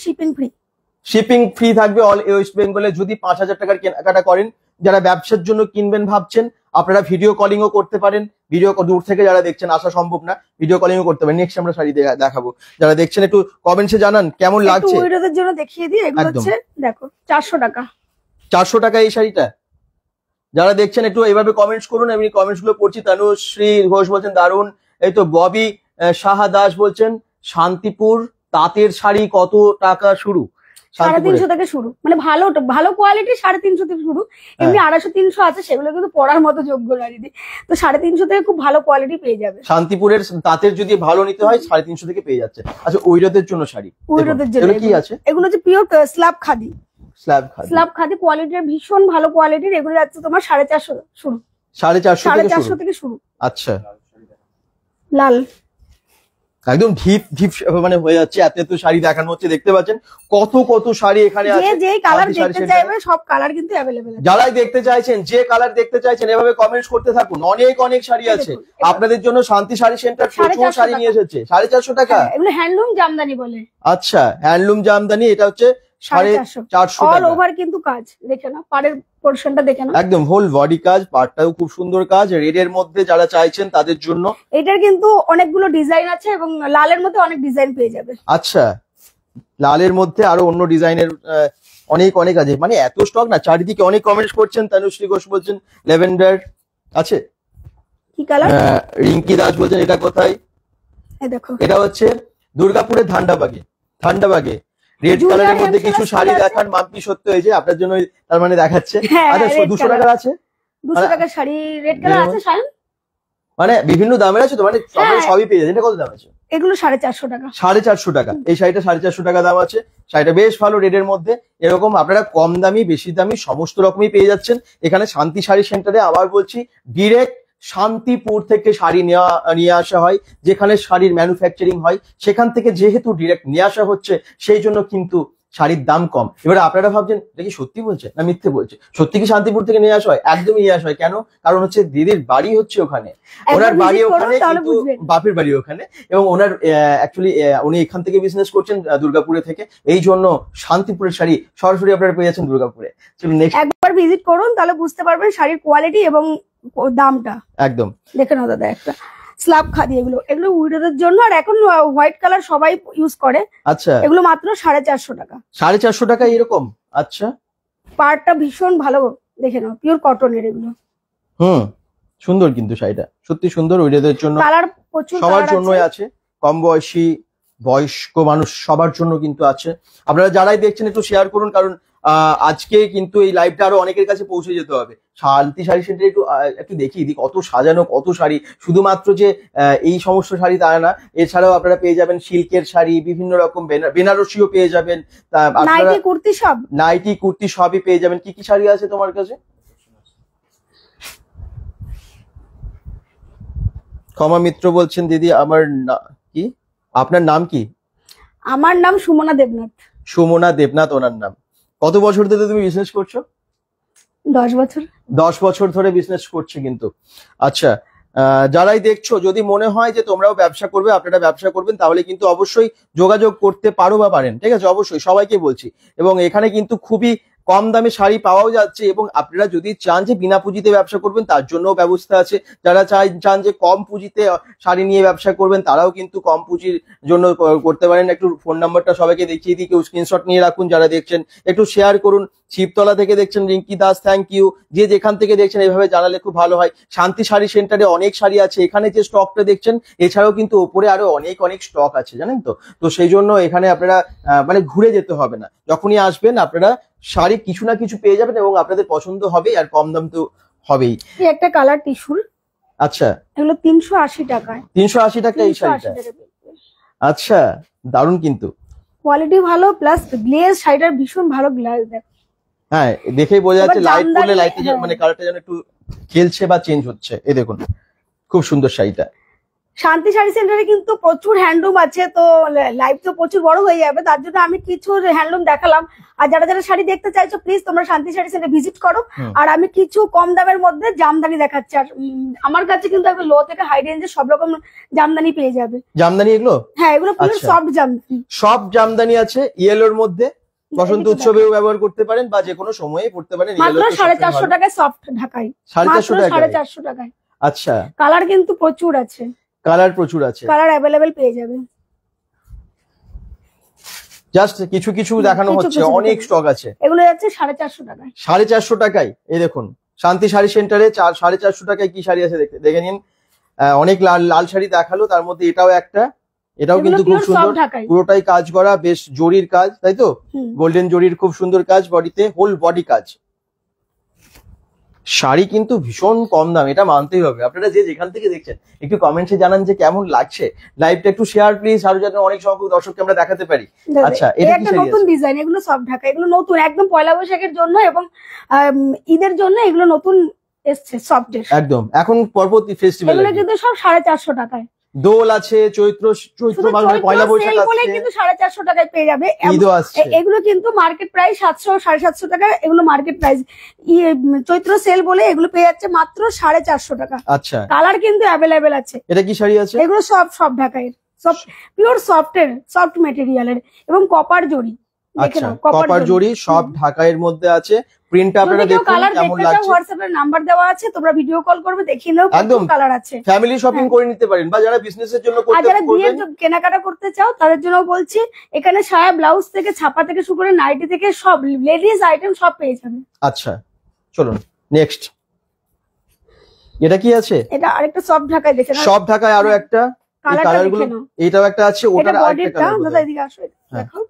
শিপিং ফ্রি থাকবে অল ওয়েস্ট বেঙ্গলে যদি 5000 টাকার কেনাকাটা করেন। যারা ব্যবসার জন্য কিনবেন ভাবছেন আপনারা ভিডিও কলিংও করতে পারেন। ভিডিও দূর থেকে যারা দেখছেন, আসা সম্ভব না, ভিডিও কলিংও করতে পারেন। নেক্সট আমরা শাড়ি দেখাবো। যারা দেখছেন একটু কমেন্টসে জানান কেমন লাগছে। ওইটার জন্য দেখিয়ে দিই। এগুলো হচ্ছে দেখো 400 টাকা। 400 টাকা এই শাড়িটা। যারা দেখছেন একটু এইভাবে কমেন্টস করুন, আমি কমেন্টস গুলো পড়ছি। তনুশ্রী ঘোষ বলছেন দারুন। এই তো ববি সাহা দাস বলছেন শান্তিপুর তাঁতের শাড়ি কত টাকা শুরু? 350 থেকে শুরু, মানে ভালো ভালো কোয়ালিটি 350 থেকে শুরু। এমনি 250-300 আছে, সেগুলো কিন্তু পরার মতো যোগ্য না দিদি। তো 350 থেকে খুব ভালো কোয়ালিটি পেয়ে যাবে। শান্তিপুরের তাঁতের যদি ভালো নিতে হয় 350 থেকে পেয়ে যাচ্ছে। আচ্ছা, ঐরতের জন্য শাড়ি, ঐরতের জন্য কি আছে? এগুলো হচ্ছে pure slab khadi. Slab khadi কোয়ালিটির, ভীষণ ভালো কোয়ালিটির। এগুলো যাচ্ছে তোমার 450 শুরু, 450 থেকে শুরু। আচ্ছা, লাল একদম ঢিপ ঢিপ মানে হয়ে যাচ্ছে, এত এত শাড়ি দেখানো হচ্ছে। দেখতে পাচ্ছেন কত কত শাড়ি এখানে আছে। যে কালার দেখতে চাইবে সব কালার কিন্তু অ্যাভেলেবেল আছে। যারাই দেখতে চাইছেন, যে কালার দেখতে চাইছেন, এভাবে কমেন্টস করতে থাকুন। অনেক অনেক শাড়ি আছে আপনাদের জন্য। শান্তি শাড়ি সেন্টার প্রচুর শাড়ি নিয়ে এসেছে। 450 টাকা। এগুলো হ্যান্ডলুম জামদানি বলে। আচ্ছা, হ্যান্ডলুম জামদানি। এটা হচ্ছে 450 অল ওভার কিন্তু কাজ দেখে না, পাড়ের পোরশনটা দেখে না, একদম হোল বডি কাজ, পাড়টাও খুব সুন্দর কাজ। রেডের মধ্যে যারা চাইছেন তাদের জন্য এটার কিন্তু অনেকগুলো ডিজাইন আছে এবং লালের মধ্যে অনেক ডিজাইন পেয়ে যাবে। আচ্ছা, লালের মধ্যে আরো অন্য ডিজাইনের অনেক অনেক আছে। মানে এত স্টক না, চারিদিকে অনেক কমেন্টস করছেন। তনুশ্রী ঘোষ বলছেন ল্যাভেন্ডার আছে। কি কালার? রিঙ্কি দাস বলছেন এটা কোথায়? এই দেখো, এটা হচ্ছে দুর্গাপুরের ধান্ডাবাগে রেড কালারের মধ্যে কিছু শাড়ি দেখান। মাম্পি সত্য হয়েছে আপনার জন্য, তার মানে দেখাচ্ছে। আচ্ছা, 200 টাকার আছে, 200 টাকার শাড়ি রেড কালার আছে সায়ন, মানে বিভিন্ন দামের আছে তো, মানে সবই পেয়ে যাচ্ছে। এটা কত দাম আছে? এগুলো 450 টাকা। 450 টাকা। এই শাড়িটা 450 টাকা দাম আছে। শাড়িটা বেশ ভালো রেডের মধ্যে। এরকম আপনারা কম দামি বেশি দামি সমস্ত রকমই পেয়ে যাচ্ছেন এখানে শান্তি শাড়ি সেন্টারে। আবার বলছি, ডিরেক্ট শান্তিপুর থেকে শাড়ি নিয়ে আসা হয়, যেখানে শাড়ির ম্যানুফ্যাকচারিং হয় সেখান থেকে যেহেতু ডিরেক্ট নিয়ে আসা হচ্ছে, সেই জন্য কিন্তু শাড়ির দাম কম। এবারে আপনারা ভাবছেন এটা কি সত্যি বলছে না মিথ্যে বলছে? সত্যি কি শান্তিপুর থেকে নিয়ে আসা হয়? একদমই নিয়ে আসা হয়। কেন? কারণ হচ্ছে দিদির বাড়ি হচ্ছে ওখানে, ওনার বাড়ি ওখানে, কিন্তু বাপের বাড়ি ওখানে, এবং ওনার অ্যাকচুয়ালি উনি এখান থেকে বিজনেস করছেন দুর্গাপুরে থেকে। এই জন্য শান্তিপুরের শাড়ি সরাসরি আপনারা পেয়ে যাচ্ছেন দুর্গাপুরে। চলুন নেক্সট একবার ভিজিট করুন, তাহলে বুঝতে পারবেন শাড়ির কোয়ালিটি এবং দামটা। একদম দেখে নাও দাদা, একটা স্ল্যাব খাদি। এগুলো উইডোদের জন্য, আর এখন হোয়াইট কালার সবাই ইউজ করে। আচ্ছা, এগুলো মাত্র 450 টাকা। 450 টাকা এরকম। আচ্ছা, পাড়টা ভীষণ ভালো, দেখে নাও, পিওর কটনের এগুলো। সুন্দর কিন্তু শাড়িটা সত্যি সুন্দর। ওইদের জন্য কালার প্রচুর, সবার জন্যই আছে, কম বয়সী বয়স্ক মানুষ সবার জন্য কিন্তু আছে। আপনারা যারাই দেখছেন একটু শেয়ার করুন, কারণ আজকে কিন্তু এই লাইভটা আরো অনেকের কাছে পৌঁছে যেতে হবে। শান্তি শাড়ি সেন্টারে একটু দেখিয়ে দিই কত সাজানো, কত শাড়ি। শুধুমাত্র যে এই সমস্ত শাড়ি তা না, এছাড়াও আপনারা পেয়ে যাবেন সিল্কের শাড়ি, বিভিন্ন রকম বেনারসিও পেয়ে যাবেন, নাইটি কুর্তি সব, নাইটি কুর্তি সবই পেয়ে যাবেন। কি কি শাড়ি আছে তোমার কাছে? ক্ষমা মিত্র বলছেন দিদি আমার কি, আপনার নাম কি? আমার নাম সুমনা দেবনাথ। সুমনা দেবনাথ ওনার নাম। কত বছর ধরে তুমি বিজনেস করছো? 10 বছর। 10 বছর ধরে বিজনেস করছে কিন্তু। আচ্ছা, যারাই দেখছো, যদি মনে হয় যে তোমরাও ব্যবসা করবে, আপনারা ব্যবসা করবেন, তাহলে কিন্তু অবশ্যই যোগাযোগ করতে পারো বা পারেন, ঠিক আছে? অবশ্যই সবাইকে বলছি। এবং এখানে কিন্তু খুবই কম দামে শাড়ি পাওয়াও যাচ্ছে, এবং আপনারা যদি চান যে বিনা পুঁজিতে ব্যবসা করবেন, তার জন্য ব্যবস্থা আছে। যারা চান যে কম পুঁজিতে শাড়ি নিয়ে ব্যবসা করবেন, তারাও কিন্তু কম পুঁজির জন্য করতে পারেন। একটু ফোন নাম্বারটা সবাইকে দেখিয়ে দিই, কেউ স্ক্রিনশট নিয়ে রাখুন। যারা দেখছেন একটু শেয়ার করুন। শিবতলা থেকে দেখছেন রিঙ্কি দাস, থ্যাংক ইউ। যে যেখান থেকে দেখছেন এইভাবে জানালে খুব ভালো হয়। শান্তি শাড়ি সেন্টারে অনেক শাড়ি আছে। এখানে যে স্টকটা দেখছেন, এছাড়াও কিন্তু ওপরে আরো অনেক অনেক স্টক আছে, জানেন তো। তো সেই জন্য এখানে আপনারা মানে ঘুরে যেতে হবে না। যখনই আসবেন আপনারা শাড়ি কিছু না কিছু পেয়ে যাবেন, এবং আপনাদের পছন্দ হবে, আর কম দাম তো হবেই। একটা কালার টিস্যুর। আচ্ছা, এগুলো 380 টাকায়। 380 টাকা এই শাড়িটা। আচ্ছা, দারুণ কিন্তু কোয়ালিটি ভালো, প্লাস গ্লেজ। শাড়িটার ভীষণ ভালো গ্লেজ, দেখ। হ্যাঁ, দেখেই বোঝা যাচ্ছে লাইট করলে লাইটটা মানে কালারটা যেন একটু খেলছে বা চেঞ্জ হচ্ছে। এই দেখুন খুব সুন্দর শাড়িটা। শান্তি শাড়ি সেন্টারে কিন্তু প্রচুর হ্যান্ডলুম আছে, তো লাইভ তো প্রচুর বড় হয়ে যাবে, তার জন্য আমি কিছু হ্যান্ডলুম দেখালাম। আর যারা যারা শাড়ি দেখতে চাইছো, প্লিজ তোমরা শান্তি শাড়ি সেন্টারে ভিজিট করো। আর আমি কিছু কম দামের মধ্যে জামদানি দেখাচ্ছি। আর আমার কাছে কিন্তু একদম লো থেকে হাই রেঞ্জের সব রকম জামদানি পেয়ে যাবে। জামদানি এগুলো? হ্যাঁ, এগুলো পুরো সফট জামদানি। সব জামদানি আছে ইয়েলোর মধ্যে। বসন্ত উৎসবেও ব্যবহার করতে পারেন, বা যে কোনো সময়ে পড়তে পারেন। মাত্র 450 টাকায় সফট ঢাকাই। 450 টাকায়। আচ্ছা, কালার কিন্তু প্রচুর আছে। কালার প্রচুর আছে, কালার অ্যাভেলেবেল পেয়ে যাবে। জাস্ট কিছু কিছু দেখানো হচ্ছে, অনেক স্টক আছে। এগুলো যাচ্ছে 450 টাকায়। 450 টাকায়। এই দেখুন শান্তি শাড়ি সেন্টারে 450 টাকায় কি শাড়ি আছে দেখে নিন। অনেক লাল লাল শাড়ি দেখালো, তার মধ্যে এটাও একটা। এটাও কিন্তু খুব সুন্দর, পুরোটাই কাজ করা, বেশ জরির কাজ, তাই তো? গোল্ডেন জরির খুব সুন্দর কাজ, বডিতে হোল বডি কাজ। শাড়ি কিন্তু ভীষণ কম দাম, এটা মানতেই হবে। আপনারা যে যেখান থেকে দেখছেন একটু কমেন্টে জানান যে কেমন লাগছে। লাইভটা একটু শেয়ার প্লিজ, আরো যেন অনেক সংখ্যক দর্শককে আমরা দেখাতে পারি। আচ্ছা, এটা একটা নতুন ডিজাইন, এগুলো সব ঢাকা, এগুলো নতুন একদম পয়লা বৈশাখের জন্য এবং ঈদের জন্য এগুলো নতুন এসছে সফট। একদম এখন পরবর্তী ফেস্টিভ্যাল, এগুলো কিন্তু সব 450 টাকায়। দোল আছে, চৈত্র মানে পয়লা বৈশাখ আছে, কিন্তু 450 টাকায় পেয়ে যাবে। এগুলো কিন্তু মার্কেট প্রাইস 700 750 টাকা, এগুলো মার্কেট প্রাইস। চৈত্র সেল বলে এগুলো পেয়ে যাচ্ছে মাত্র 450 টাকা। আচ্ছা, কালার কিন্তু অ্যাভেলেবেল আছে। এটা কি শাড়ি আছে? এগুলো সব ঢাকায়, সব পিওর সফট মেটেরিয়ালের এবং কপার জরি। আচ্ছা, কপার জরি সব ঢাকাইয়ের মধ্যে আছে। প্রিন্ট আপনারা দেখুন কেমন লাগছে। হোয়াটসঅ্যাপে নাম্বার দেওয়া আছে, তোমরা ভিডিও কল করবে, দেখিয়ে নাও। একদম কালার আছে, ফ্যামিলি শপিং করে নিতে পারেন, বা যারা বিজনেসের জন্য করতে, যারা বিয়ের কেনাকাটা করতে চাও তাদের জন্য বলছি, এখানে সায়া ব্লাউজ থেকে ছাপা থেকে শুরু করে নাইটি থেকে সব লেডিস আইটেম সব পেয়ে যাবে। আচ্ছা, চলুন নেক্সট। এটা কি আছে? এটা আরেকটা সব ঢাকায়, দেখেন সব ঢাকায় আরো একটা কালারগুলো, এটাও একটা আছে, ওটার আরেকটা কালার। দাদা এদিকে আসো, দেখো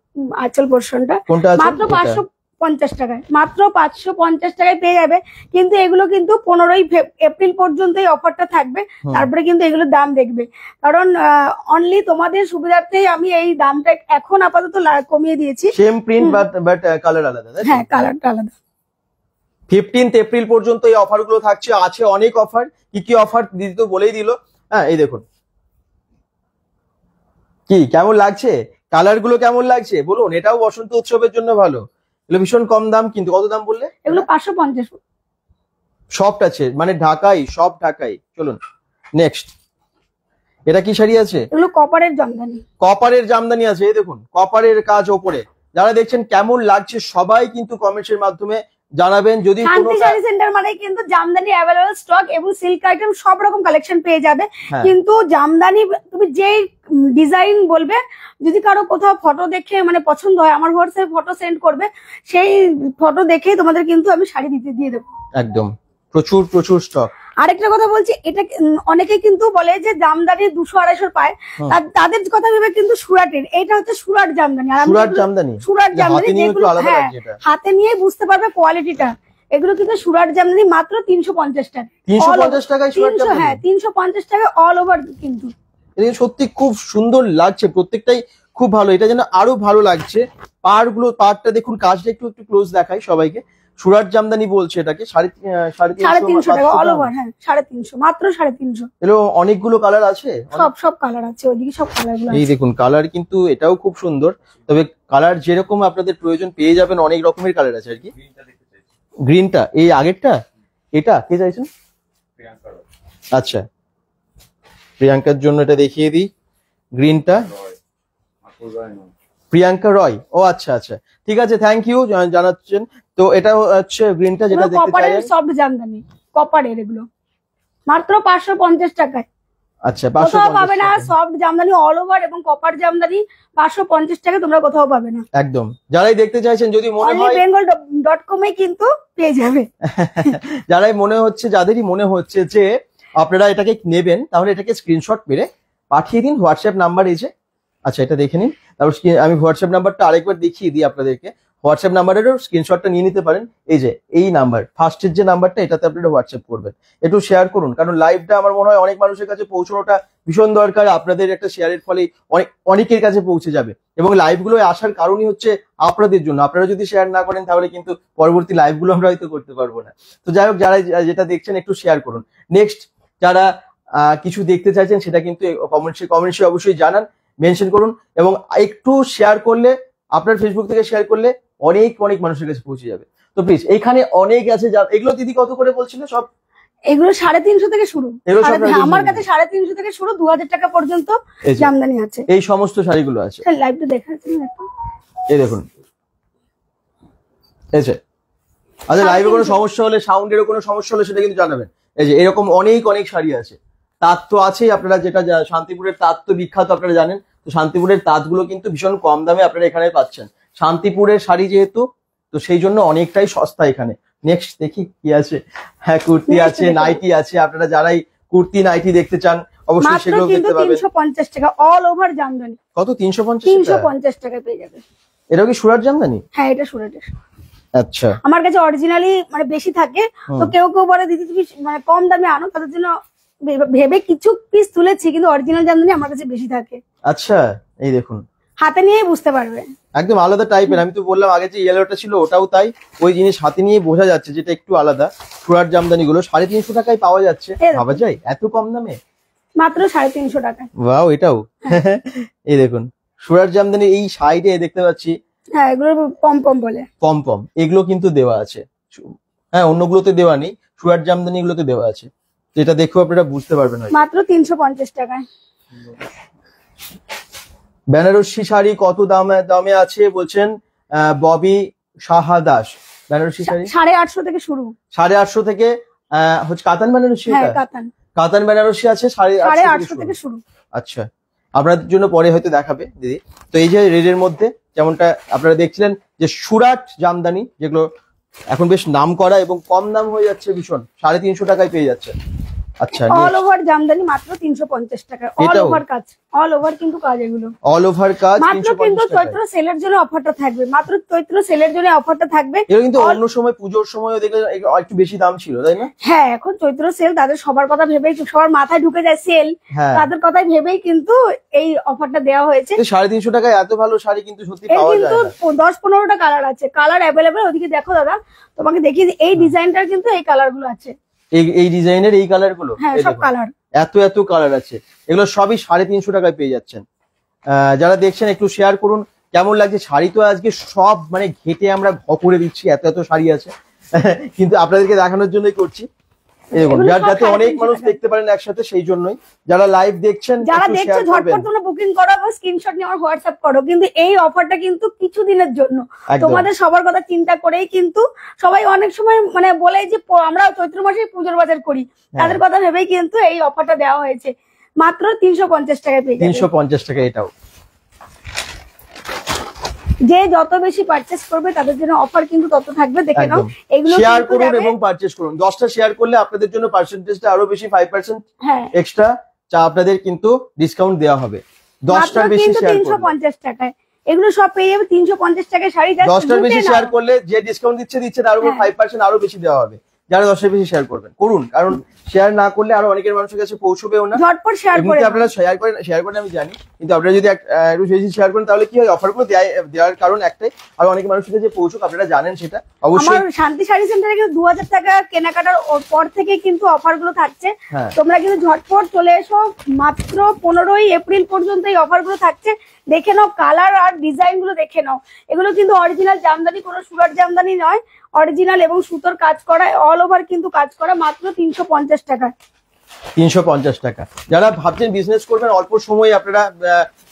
আঁচল পোরশনটা মাত্র 550 টাকায়, মাত্র 550 টাকায় পেয়ে যাবে। কিন্তু এগুলো কিন্তু 15ই এপ্রিল পর্যন্ত এই অফারটা থাকবে, তারপরে কিন্তু এগুলোর দাম দেখবে। কারণ অনলি তোমাদের সুবিধার্থেই আমি এই দামটা এখন আপাতত কমিয়ে দিয়েছি। সেম প্রিন্ট বাট কালার আলাদা। হ্যাঁ, কালারটা আলাদা। 15 এপ্রিল পর্যন্ত এই অফারগুলো থাকছে। আছে অনেক অফার, কি কি অফার দিদি তো বলেই দিল। হ্যাঁ, এই দেখুন কি কেমন লাগছে, কালার গুলো কেমন লাগছে বলুন। এটাও বসন্ত উৎসবের জন্য ভালো, এগুলো ভীষণ কম দাম। কিন্তু কত দাম বললে? এগুলো 550। সফট আছে, মানে ঢাকাই, সব ঢাকাই। চলুন নেক্সট। এটা কি শাড়ি আছে? এগুলো কপারের জামদানি, কপারের জামদানি আছে। এই দেখুন কপারের কাজ ওপরে। যারা দেখছেন কেমন লাগছে সবাই কিন্তু কমেন্টসের মাধ্যমে জানাবেন। যদি শান্তি শাড়ি সেন্টার মানে কিন্তু জামদানি অ্যাভেলেবল স্টক এবং সিল্ক আইটেম সব রকম কালেকশন পেয়ে যাবে। কিন্তু জামদানি তুমি যেই ডিজাইন বলবে, যদি কারো কোথাও ফটো দেখে মানে পছন্দ হয়, আমার হোয়াটসঅ্যাপে ফটো সেন্ড করবে, সেই ফটো দেখেই তোমাদের কিন্তু আমি শাড়ি দিয়ে দেবো। একদম প্রচুর স্টক। আরেকটা কথা বলছি, এটা অনেকে কিন্তু বলে যে জামদানি 200-250 পায়, তাদের কথা ভেবে কিন্তু সুরাটের, এটা হচ্ছে সুরাট জামদানি। সুরাট জামদানি যেগুলো হাতে নিয়ে বুঝতে পারবে কোয়ালিটিটা। এগুলো কিন্তু সুরাট জামদানি মাত্র 350 টাকা। 350 টাকায় সুরাট জামদানি? হ্যাঁ, 350 টাকা অল ওভার। কিন্তু এটা সত্যি খুব সুন্দর লাগছে, প্রত্যেকটাই খুব ভালো। এটা যেন আরো ভালো লাগছে। পাড়টা দেখুন, কাজটা একটু ক্লোজ দেখাই সবাইকে। সুরাট জামদানি বলছে এটাকে। 350 টাকা অল ওভার। হ্যাঁ, 350, মাত্র 350। এলো অনেকগুলো কালার আছে, সব কালার আছে, ওইদিকে সব কালারগুলো। এই দেখুন কালার কিন্তু এটাও খুব সুন্দর। তবে কালার যেরকম আপনাদের প্রয়োজন পেয়ে যাবেন, অনেক রকমের কালার আছে আর কি। গ্রিনটা এই আগেরটা, এটা কে চাইছেন? আচ্ছা, প্রিয়াঙ্কার জন্য এটা দেখিয়ে দিই। গ্রিনটা প্রিয়াঙ্কা রয়। ও আচ্ছা, ঠিক আছে, থ্যাংক ইউ জানাচ্ছেন। তো এটা হচ্ছে গ্রিনটা, যেটা দেখতে চাইছেন সফট জামদানি কপারের, এগুলো মাত্র 550 টাকায়। আচ্ছা, 550 পাবে না। সফট জামদানি অল ওভার এবং কপার জামদানি 550 টাকা তোমরা কোথাও পাবে না। একদম। যারাই দেখতে চাইছেন, যদি মনে হয় bengal.com এ কিন্তু পেয়ে যাবে। যাদেরই মনে হচ্ছে যে আপনারা এটাকে নেবেন, তাহলে এটাকে স্ক্রিনশট মেরে পাঠিয়ে দিন হোয়াটসঅ্যাপ নাম্বার এসে। আচ্ছা, এটা দেখে নিন। তারপর আমি হোয়াটসঅ্যাপ নাম্বারটা আরেকবার দেখিয়ে দিই আপনাদেরকে। হোয়াটসঅ্যাপ নাম্বারেরও স্ক্রিনশটটা নিয়ে নিতে পারেন। এই যে এই নাম্বার, ফার্স্টের যে নাম্বারটা, এটাতে আপনারা হোয়াটসঅ্যাপ করবেন। একটু শেয়ার করুন, কারণ লাইভটা আমার মনে হয় অনেক মানুষের কাছে পৌঁছানোটা ভীষণ দরকার। আপনাদের একটা শেয়ারের ফলে অনেকের কাছে পৌঁছে যাবে, এবং লাইভগুলো আসার কারণই হচ্ছে আপনাদের জন্য। আপনারা যদি শেয়ার না করেন তাহলে কিন্তু পরবর্তী লাইভগুলো আমরা হয়তো করতে পারবো না। তো যাই হোক, যারা যেটা দেখছেন একটু শেয়ার করুন। নেক্সট, যারা কিছু দেখতে চাইছেন সেটা কিন্তু কমেন্টসে অবশ্যই জানান, মেনশন করুন, এবং একটু শেয়ার করলে, আপনার ফেসবুক থেকে শেয়ার করলে অনেক মানুষের কাছে পৌঁছে যাবে। তো প্লিজ, এখানে অনেক আছে। এগুলো দিদি কত করে বলছিল? সব এগুলো 350 থেকে শুরু। আমার কাছে 350 থেকে শুরু, 2000 টাকা পর্যন্ত জামদানি আছে। এই সমস্ত শাড়িগুলো আছে। লাইভটা দেখাচ্ছি, এই দেখুন। আচ্ছা, লাইভে কোনো সমস্যা হলে, সাউন্ডেরও কোনো সমস্যা হলে সেটা কিন্তু জানাবেন। এই যে এরকম অনেক শাড়ি আছে। তাঁত তো আছেই, আপনারা যেটা শান্তিপুরের তাঁত তো বিখ্যাত, আপনারা জানেন। তো শান্তিপুরের তাঁতগুলো কিন্তু ভীষণ কম দামে আপনারা এখানে পাচ্ছেন। শান্তিপুরের শাড়ি যেহেতু, তো সেই জন্য অনেকটাই সস্তা এখানে। নেক্সট দেখি কি আছে। হ্যাঁ, কুর্তি আছে, নাইটি আছে। আপনারা যারাই কুর্তি নাইটি দেখতে চান অবশ্যই মাত্র সেগুলো কিন্তু দেখতে পাবেন। 350 টাকা অল ওভার জামদানি। কত? 350 টাকা? 350 টাকায় পেয়ে যাবে। এটাও কি সুরাট জামদানি? হ্যাঁ, এটা সুরাটের। আচ্ছা, আমার কাছে অরিজিনালি মানে বেশি থাকে, তো কেউ কেউ বলে দিদি তুমি মানে কম দামে আনো, তাদের জন্য ভেবে কিছু পিস তুলেছি, কিন্তু অরিজিনাল জামদানি আমার কাছে বেশি থাকে। আচ্ছা, এই দেখুন হাতে নিয়েই বুঝতে পারবে, একদম আলাদা টাইপের। আমি তো বললাম আগে যে ইয়েলোটা ছিল ওটাও তাই, ওই জিনিস হাতে নিয়ে বোঝা যাচ্ছে যেটা একটু আলাদা। সুরাট জামদানি গুলো 350 টাকায় পাওয়া যাচ্ছে, ভাবা যায় এত কম দামে? মাত্র 350 টাকা। ওয়াও, এটাও এই দেখুন সুরাট জামদানি। এই সাইডে দেখতে পাচ্ছি হ্যাঁ, এগুলো পম পম বলে, পম পম, এগুলো কিন্তু দেওয়া আছে। হ্যাঁ, অন্যগুলোতে দেওয়া নেই, সুরাট জামদানি গুলোতে দেওয়া আছে, যেটা দেখো আপনারা বুঝতে পারবেন। মাত্র 350 টাকায়। বেনারসি শাড়ি কত দামে আছে বলছেন ববি সাহা দাস? বেনারসি শাড়ি 850 থেকে শুরু। 850 থেকে হচ্ছে কাতান বেনারসি? হ্যাঁ, কাতান কাতান বেনারসি আছে 850 থেকে শুরু। আচ্ছা, আপনাদের জন্য পরে হয়তো দেখাবে দিদি। তো এই যে রেডের মধ্যে যেমনটা আপনারা দেখছিলেন যে সুরাট জামদানি, যেগুলো এখন বেশ নাম করা এবং কম দাম হয়ে যাচ্ছে ভীষণ, 350 টাকায় পেয়ে যাচ্ছে। আচ্ছা, অল ওভার জামদানি মাত্র 350 টাকা। অল ওভার কাজ, অল ওভার কিন্তু কাজ, এগুলো অল ওভার কাজ। মাত্র কিন্তু চৈত্র সেলের জন্য অফারটা থাকবে, মাত্র চৈত্র সেলের জন্য অফারটা থাকবে। এগুলো কিন্তু অন্য সময় পুজোর সময়ও দেখলে একটু বেশি দাম ছিল, তাই না? হ্যাঁ, এখন চৈত্র সেল, তাদের সবার কথা ভেবেই, সবার মাথায় ঢুকে যায় সেল, তাদের কথাই ভেবেই কিন্তু এই অফারটা দেওয়া হয়েছে। 350 টাকায় এত ভালো শাড়ি কিন্তু সত্যি পাওয়া যায় না। কিন্তু 10-15টা কালার আছে, কালার অ্যাভেলেবেল। ওদিকে দেখো দাদা, তোমাকে দেখিয়ে দিই, এই ডিজাইনটার কিন্তু এই কালার গুলো আছে, এই ডিজাইনের এই কালার গুলো। হ্যাঁ, সব কালার, এত কালার আছে, এগুলো সবই 350 টাকায় পেয়ে যাচ্ছেন। যারা দেখছেন একটু শেয়ার করুন কেমন লাগছে শাড়ি। তো আজকে সব মানে ঘেটে আমরা করে দিচ্ছি, এত শাড়ি আছে কিন্তু আপনাদেরকে দেখানোর জন্যই করছি, যাতে অনেক মানুষ দেখতে পারেন একসাথে, সেই জন্যই। যারা লাইভ দেখছেন, যারা দেখছো ঝটপট তোমরা বুকিং করো বা স্ক্রিনশট নিয়ে আমার হোয়াটসঅ্যাপ করো। কিন্তু এই অফারটা কিন্তু কিছুদিনের জন্য, তোমাদের সবার কথা চিন্তা করেই কিন্তু সবাই অনেক সময় মানে বলে যে আমরা চৈত্র মাসে পুজোর বাজার করি, তাদের কথা ভেবেই কিন্তু এই অফারটা দেওয়া হয়েছে। মাত্র 350 টাকায় পেয়ে যাবে। 350 টাকা এটাও। যে যত বেশি পারচেজ করবে তাদের জন্য অফার কিন্তু তত থাকবে, দেখে নাও। এগুলো শেয়ার করুন এবং পারচেজ করুন। 10টা শেয়ার করলে আপনাদের জন্য পার্সেন্টেজটা আরো বেশি, 5% এক্সট্রা আপনাদের কিন্তু ডিসকাউন্ট দেওয়া হবে। 10টার বেশি শেয়ার করলে 350 টাকায় এগুলো সব পেয়ে যাবে। 350 টাকায় শাড়ি 10টার বেশি শেয়ার করলে যে ডিসকাউন্ট দিচ্ছে তার উপর 5% আরো বেশি দেওয়া হবে। যারা 10টার বেশি শেয়ার করুন, কারণ শেয়ার না করলে আরো অনেকের মানুষের কাছে পৌঁছবেও না। ঝটপট শেয়ার করে আপনারা শেয়ার করেন আমি জানি, কিন্তু আপনারা যদি একটু বেশি শেয়ার করেন তাহলে কি হয়, অফারগুলো দেওয়ার কারণ একটাই, আর অনেক মানুষের কাছে পৌঁছুক, আপনারা জানেন সেটা অবশ্যই। আমার শান্তি শাড়ি সেন্টারে কিন্তু 2000 টাকা কেনাকাটার পর থেকে কিন্তু অফার গুলো থাকছে। তোমরা কিন্তু ঝটপট চলে এসো, মাত্র 15ই এপ্রিল পর্যন্ত এই অফার গুলো থাকছে। দেখে নাও কালার আর ডিজাইন গুলো, দেখে নাও। এগুলো কিন্তু অরিজিনাল জামদানি, কোনো সুরাট জামদানি নয়, অরিজিনাল এবং সুতোর কাজ করা, অল ওভার কিন্তু কাজ করা, মাত্র 350 টাকা। 350 টাকা। যারা ভাবছেন বিজনেস করবেন, অল্প সময়ে আপনারা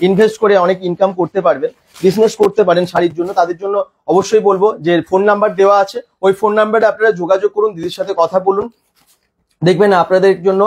ইনভেস্ট করে অনেক ইনকাম করতে পারবেন, বিজনেস করতে পারেন শাড়ির জন্য, তাদের জন্য অবশ্যই বলবো যে ফোন নাম্বার দেওয়া আছে, ওই ফোন নাম্বারে আপনারা যোগাযোগ করুন, দিদির সাথে কথা বলুন, দেখবেন আপনাদের জন্য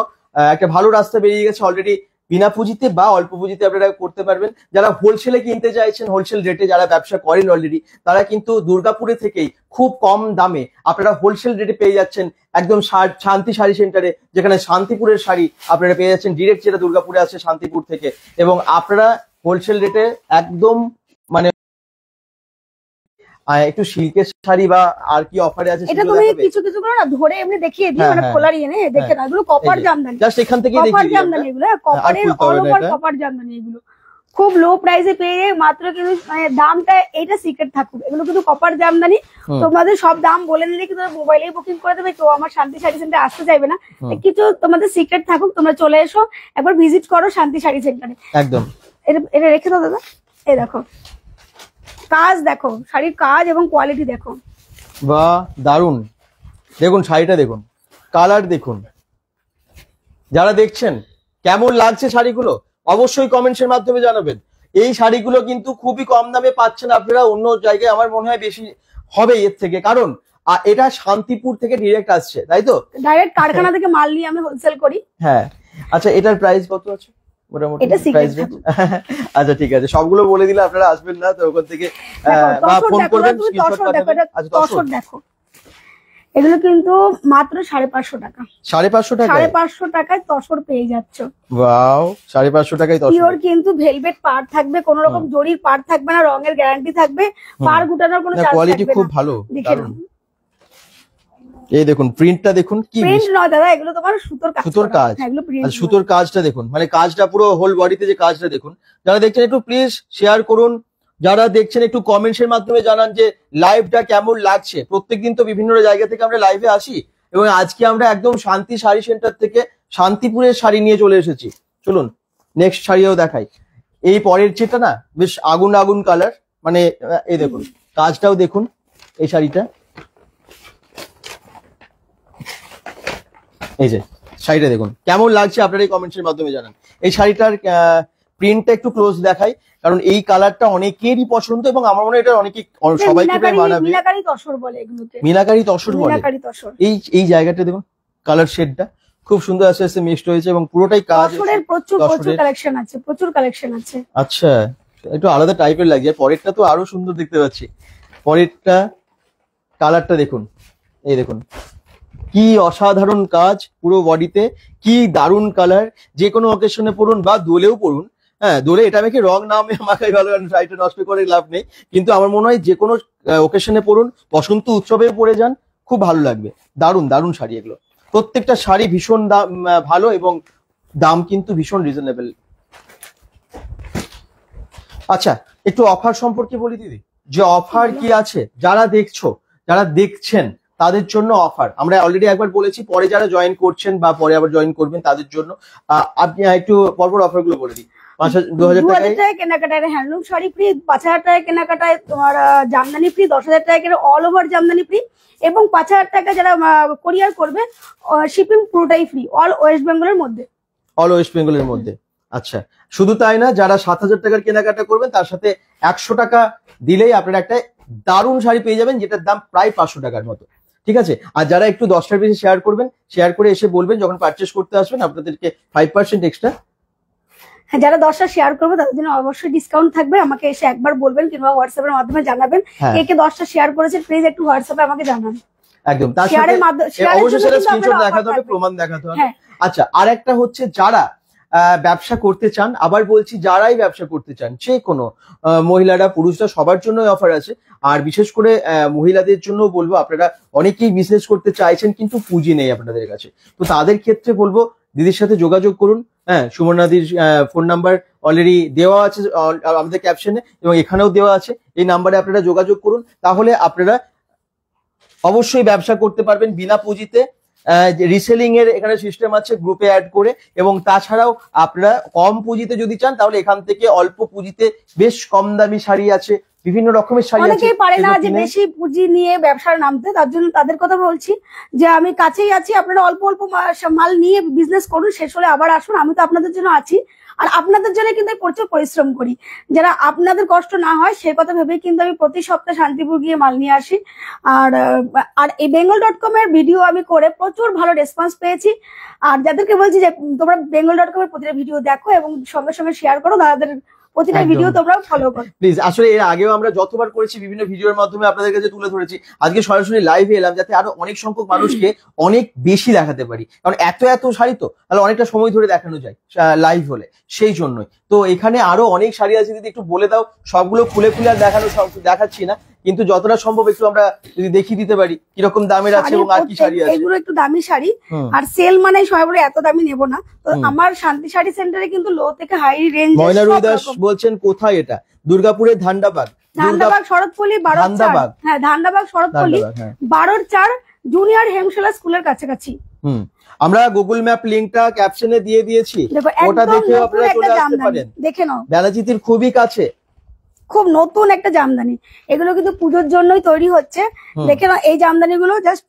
একটা ভালো রাস্তা বেরিয়ে গেছে অলরেডি। বিনা পুঁজিতে বা অল্প পুঁজিতে আপনারা করতে পারবেন। যারা হোলসেলে কিনতে চাইছেন, হোলসেল রেটে যারা ব্যবসা করেন অলরেডি, তারা কিন্তু দুর্গাপুরে থেকেই খুব কম দামে আপনারা হোলসেল রেটে পেয়ে যাচ্ছেন একদম শান্তি শাড়ি সেন্টারে, যেখানে শান্তিপুরের শাড়ি আপনারা পেয়ে যাচ্ছেন ডিরেক্ট, যেটা দুর্গাপুরে আছে শান্তিপুর থেকে। এবং আপনারা হোলসেল রেটে একদম মানে একটু সিল্কের শাড়ি বা আর কি অফারে আছে এটা তুমি কিছু করে না ধরে এমনি দেখিয়ে দিই, মানে খোলার ইয়ে নেই, দেখে না। এগুলো কপার জামদানি, জাস্ট এখান থেকে দেখিয়ে কপার জামদানি, এগুলো কপারের অল ওভার কপার জামদানি। এগুলো খুব লো প্রাইসে পেয়ে যায়, মাত্র কিন্তু মানে দামটা এইটা সিক্রেট থাকুক। এগুলো কিন্তু কপার জামদানি, তোমাদের সব দাম বলে নিলে কিন্তু মোবাইলেই বুকিং করে দেবে, কেউ আমার শান্তি শাড়ি সেন্টারে আসতে চাইবে না। কিছু তোমাদের সিক্রেট থাকুক, তোমরা চলে এসো একবার ভিজিট করো শান্তি শাড়ি সেন্টারে। একদম এটা রেখে দাও দাদা, এই দেখো কাজ, দেখো শাড়ির কাজ এবং কোয়ালিটি দেখো, বাহ দারুন। দেখুন শাড়িটা দেখুন, কালার দেখুন। যারা দেখছেন কেমন লাগছে শাড়িগুলো অবশ্যই কমেন্টসের মাধ্যমে জানাবেন। এই শাড়িগুলো কিন্তু খুবই কম দামে পাচ্ছেন আপনারা, অন্য জায়গায় আমার মনে হয় বেশি হবে এর থেকে, কারণ এটা শান্তিপুর থেকে ডিরেক্ট আসছে, তাই তো? ডাইরেক্ট কারখানা থেকে মাল নিয়ে আমি হোলসেল করি। হ্যাঁ, আচ্ছা এটার প্রাইস কত আছে মোটামুটি? আচ্ছা ঠিক আছে, সবগুলো বলে দিলে আপনারা আসবেন না, তো ওখান থেকে ফোন করবেন। দেখো এগুলো কিন্তু মাত্র 550 টাকা। 550 টাকা? 550 টাকায় তসর পেয়ে যাচ্ছ। ওয়াও, 550 টাকায় তসর। পিওর কিন্তু ভেলভেট পাড় থাকবে, কোন রকম জরির পাড় থাকবে না, রঙের গ্যারান্টি থাকবে, পাড় গুটানোর কোনো চার্জ থাকবে না। কোয়ালিটি খুব ভালো। দেখে নাও, এই দেখুন প্রিন্টটা দেখুন, কি প্রিন্ট নয় দাদা, এগুলো তোমার সুতোর কাজ। সুতোর কাজ। এগুলো প্রিন্ট। আর সুতোর কাজটা দেখুন, মানে কাজটা পুরো হোল বডিতে যে কাজটা দেখুন। যারা দেখছেন একটু প্লিজ শেয়ার করুন, যারা দেখছেন একটু কমেন্টসের মাধ্যমে জানান যে লাইভটা কেমন লাগছে। প্রত্যেকদিন তো বিভিন্ন জায়গা থেকে আমরা লাইভে আসি, এবং আজকে আমরা একদম শান্তি শাড়ি সেন্টার থেকে শান্তিপুরের শাড়ি নিয়ে চলে এসেছি। চলুন নেক্সট শাড়িও দেখাই। এই পরের যেটা না বেশ আগুন আগুন কালার, মানে এই দেখুন কাজটাও দেখুন এই শাড়িটা। এই যে শাড়িটা দেখুন কেমন লাগছে, আপনারা এই কমেন্টসের মাধ্যমে জানান। এই শাড়িটার প্রিন্টটা একটু ক্লোজ দেখাই, কারণ এই কালারটা অনেকেরই পছন্দ, এবং আমার মনে হয় এটা অনেকেই সবাইকে প্রায় মানাবে। মিনাকারি তসর বলে এগুলোকে, মিনাকারি তসর বলে। মিনাকারি তসর। এই জায়গাটা দেখুন, কালার শেডটা খুব সুন্দর আস্তে আস্তে মিক্সড হয়েছে, এবং পুরোটাই কাজ। তসরের প্রচুর কালেকশন আছে, প্রচুর কালেকশন আছে। আচ্ছা, একটু আলাদা টাইপের লাগছে। পরেরটা তো আরো সুন্দর দেখতে পাচ্ছি। পরেরটা কালারটা দেখুন, এই দেখুন কি অসাধারণ কাজ পুরো বডিতে, কি দারুণ কালার। যে কোনো অকেশনে পরুন বা দোলেও পরুন। হ্যাঁ, দোলে এটা মেখে রং না মাখাই ভালো, কারণ শাড়িটা নষ্ট করে লাভ নেই। কিন্তু আমার মনে হয় যে কোনো অকেশনে পরুন, বসন্ত উৎসবে পরে যান, খুব ভালো লাগবে। দারুণ দারুণ শাড়ি এগুলো, প্রত্যেকটা শাড়ি ভীষণ দাম ভালো, এবং দাম কিন্তু ভীষণ রিজনেবল। আচ্ছা, একটু অফার সম্পর্কে বলি দিদি, যে অফার কি আছে। যারা দেখছেন তাদের জন্য অফার আমরা অলরেডি একবার বলেছি, পরে যারা জয়েন করছেন বা পরে আবার জয়েন করবেন তাদের জন্য আপনি একটু পরপর অফার গুলো বলে দিন। 2000 টাকায় কেনাকাটায় হ্যান্ডলুম শাড়ি ফ্রি, 5000 টাকায় কেনাকাটায় তোমার জামদানি ফ্রি, 10,000 টাকায় অল ওভার জামদানি ফ্রি, এবং 5000 টাকা যারা কোরিয়ার করবে শিপিং পুরোটাই ফ্রি, অল ওয়েস্ট বেঙ্গলের মধ্যে। অল ওয়েস্ট বেঙ্গলের মধ্যে। আচ্ছা, শুধু তাই না, যারা 7000 টাকার কেনাকাটা করবেন তার সাথে 100 টাকা দিলেই আপনারা একটা দারুণ শাড়ি পেয়ে যাবেন, যেটার দাম প্রায় 500 টাকার মতো। ঠিক আছে, আর যারা একটু 10টার বেশি শেয়ার করবেন, শেয়ার করে এসে বলবেন যখন পারচেস করতে আসবেন, আপনাদেরকে 5% এক্সট্রা। হ্যাঁ, যারা 10টা শেয়ার করবে তাদের জন্য অবশ্যই ডিসকাউন্ট থাকবে। আমাকে এসে একবার বলবেন কিংবা হোয়াটসঅ্যাপের মাধ্যমে জানাবেন কে 10টা শেয়ার করেছে, প্লিজ একটু হোয়াটসঅ্যাপে আমাকে জানান। একদম, তার সাথে অবশ্যই সেটা স্ক্রিনশট দেখাতে হবে, প্রমাণ দেখাতে হবে। আচ্ছা, আর একটা হচ্ছে যারা ব্যবসা করতে চান, আবার বলছি যারাই ব্যবসা করতে চান, যে কোনো মহিলারা পুরুষরা সবার জন্য অফার আছে। আর বিশেষ করে মহিলাদের জন্য বলবো, আপনারা অনেকেই বিজনেস করতে চাইছেন কিন্তু পুঁজি নেই আপনাদের কাছে, তো তাদের ক্ষেত্রে বলবো দিদির সাথে যোগাযোগ করুন। হ্যাঁ, সুমনাদির ফোন নাম্বার অলরেডি দেওয়া আছে আমাদের ক্যাপশনে, এবং এখানেও দেওয়া আছে। এই নাম্বারে আপনারা যোগাযোগ করুন, তাহলে আপনারা অবশ্যই ব্যবসা করতে পারবেন বিনা পুঁজিতে। রিসেলিং এর এখানে সিস্টেম আছে গ্রুপে অ্যাড করে, এবং তাছাড়াও আপনারা কম পুঁজিতে যদি চান তাহলে এখান থেকে অল্প পুঁজিতে বেশ কম দামি শাড়ি আছে, বিভিন্ন রকমের শাড়ি আছে। অনেকেই পারে না যে বেশি পুঁজি নিয়ে ব্যবসার নামতে, তার জন্য তাদের কথা বলছি যে আমি কাছেই আছি, আপনারা অল্প অল্প মাল নিয়ে বিজনেস করুন, শেষ হলে আবার আসুন, আমি তো আপনাদের জন্য আছি। আর আপনাদের জন্য কিন্তু প্রচুর পরিশ্রম করি, যারা আপনাদের কষ্ট না হয় সেই কথা ভেবেই কিন্তু আমি প্রতি সপ্তাহে শান্তিপুর গিয়ে মাল নিয়ে আসি। আর এই bengal.com এর ভিডিও আমি করে প্রচুর ভালো রেসপন্স পেয়েছি। আর যাদেরকে বলছি যে তোমরা bengal.com এর প্রতিটা ভিডিও দেখো এবং সঙ্গে সঙ্গে শেয়ার করো, তাদের প্রতিটা ভিডিও তোমরা ফলো করো প্লিজ। আসলে এর আগেও আমরা যতবার করেছি বিভিন্ন ভিডিওর মাধ্যমে আপনাদের কাছে তুলে ধরেছি, আজকে সরাসরি লাইভে এলাম যাতে আরো অনেক সংখ্যক মানুষকে অনেক বেশি দেখাতে পারি, কারণ এত শাড়ি তো তাহলে অনেকটা সময় ধরে দেখানো যায় লাইভ হলে, সেই জন্যই। তো এখানে আরো অনেক শাড়ি আছে, যদি একটু বলে দাও। সবগুলো খুলে আর দেখাচ্ছি না, কিন্তু যতটা সম্ভব একটু আমরা যদি দেখিয়ে দিতে পারি কিরকম দামের আছে এবং আর কি শাড়ি আছে। এগুলো একটু দামি শাড়ি, আর সেল মানে সবাই বলে এত দামি নেব না, তো আমার শান্তি শাড়ি সেন্টারে কিন্তু লো থেকে হাই রেঞ্জ। ময়না রুইদাস বলছেন কোথায় এটা? দুর্গাপুরের ধান্ডাবাগ শরৎপল্লী 12 হ্যাঁ, ধান্ডাবাগ শরৎপল্লী 12-4 জুনিয়র হেমশালা স্কুলের কাছাকাছি। আমরা গুগল ম্যাপ লিংকটা ক্যাপশনে দিয়ে দিয়েছি, ওটা দেখে আপনারা চলে আসতে পারেন। দেখে নাও, বেলাচিতির খুবই কাছে, খুব নতুন একটা জামদানি। এগুলো কিন্তু পুজোর জন্যই তৈরি হচ্ছে। দেখে নাও, এই জামদানি গুলো জাস্ট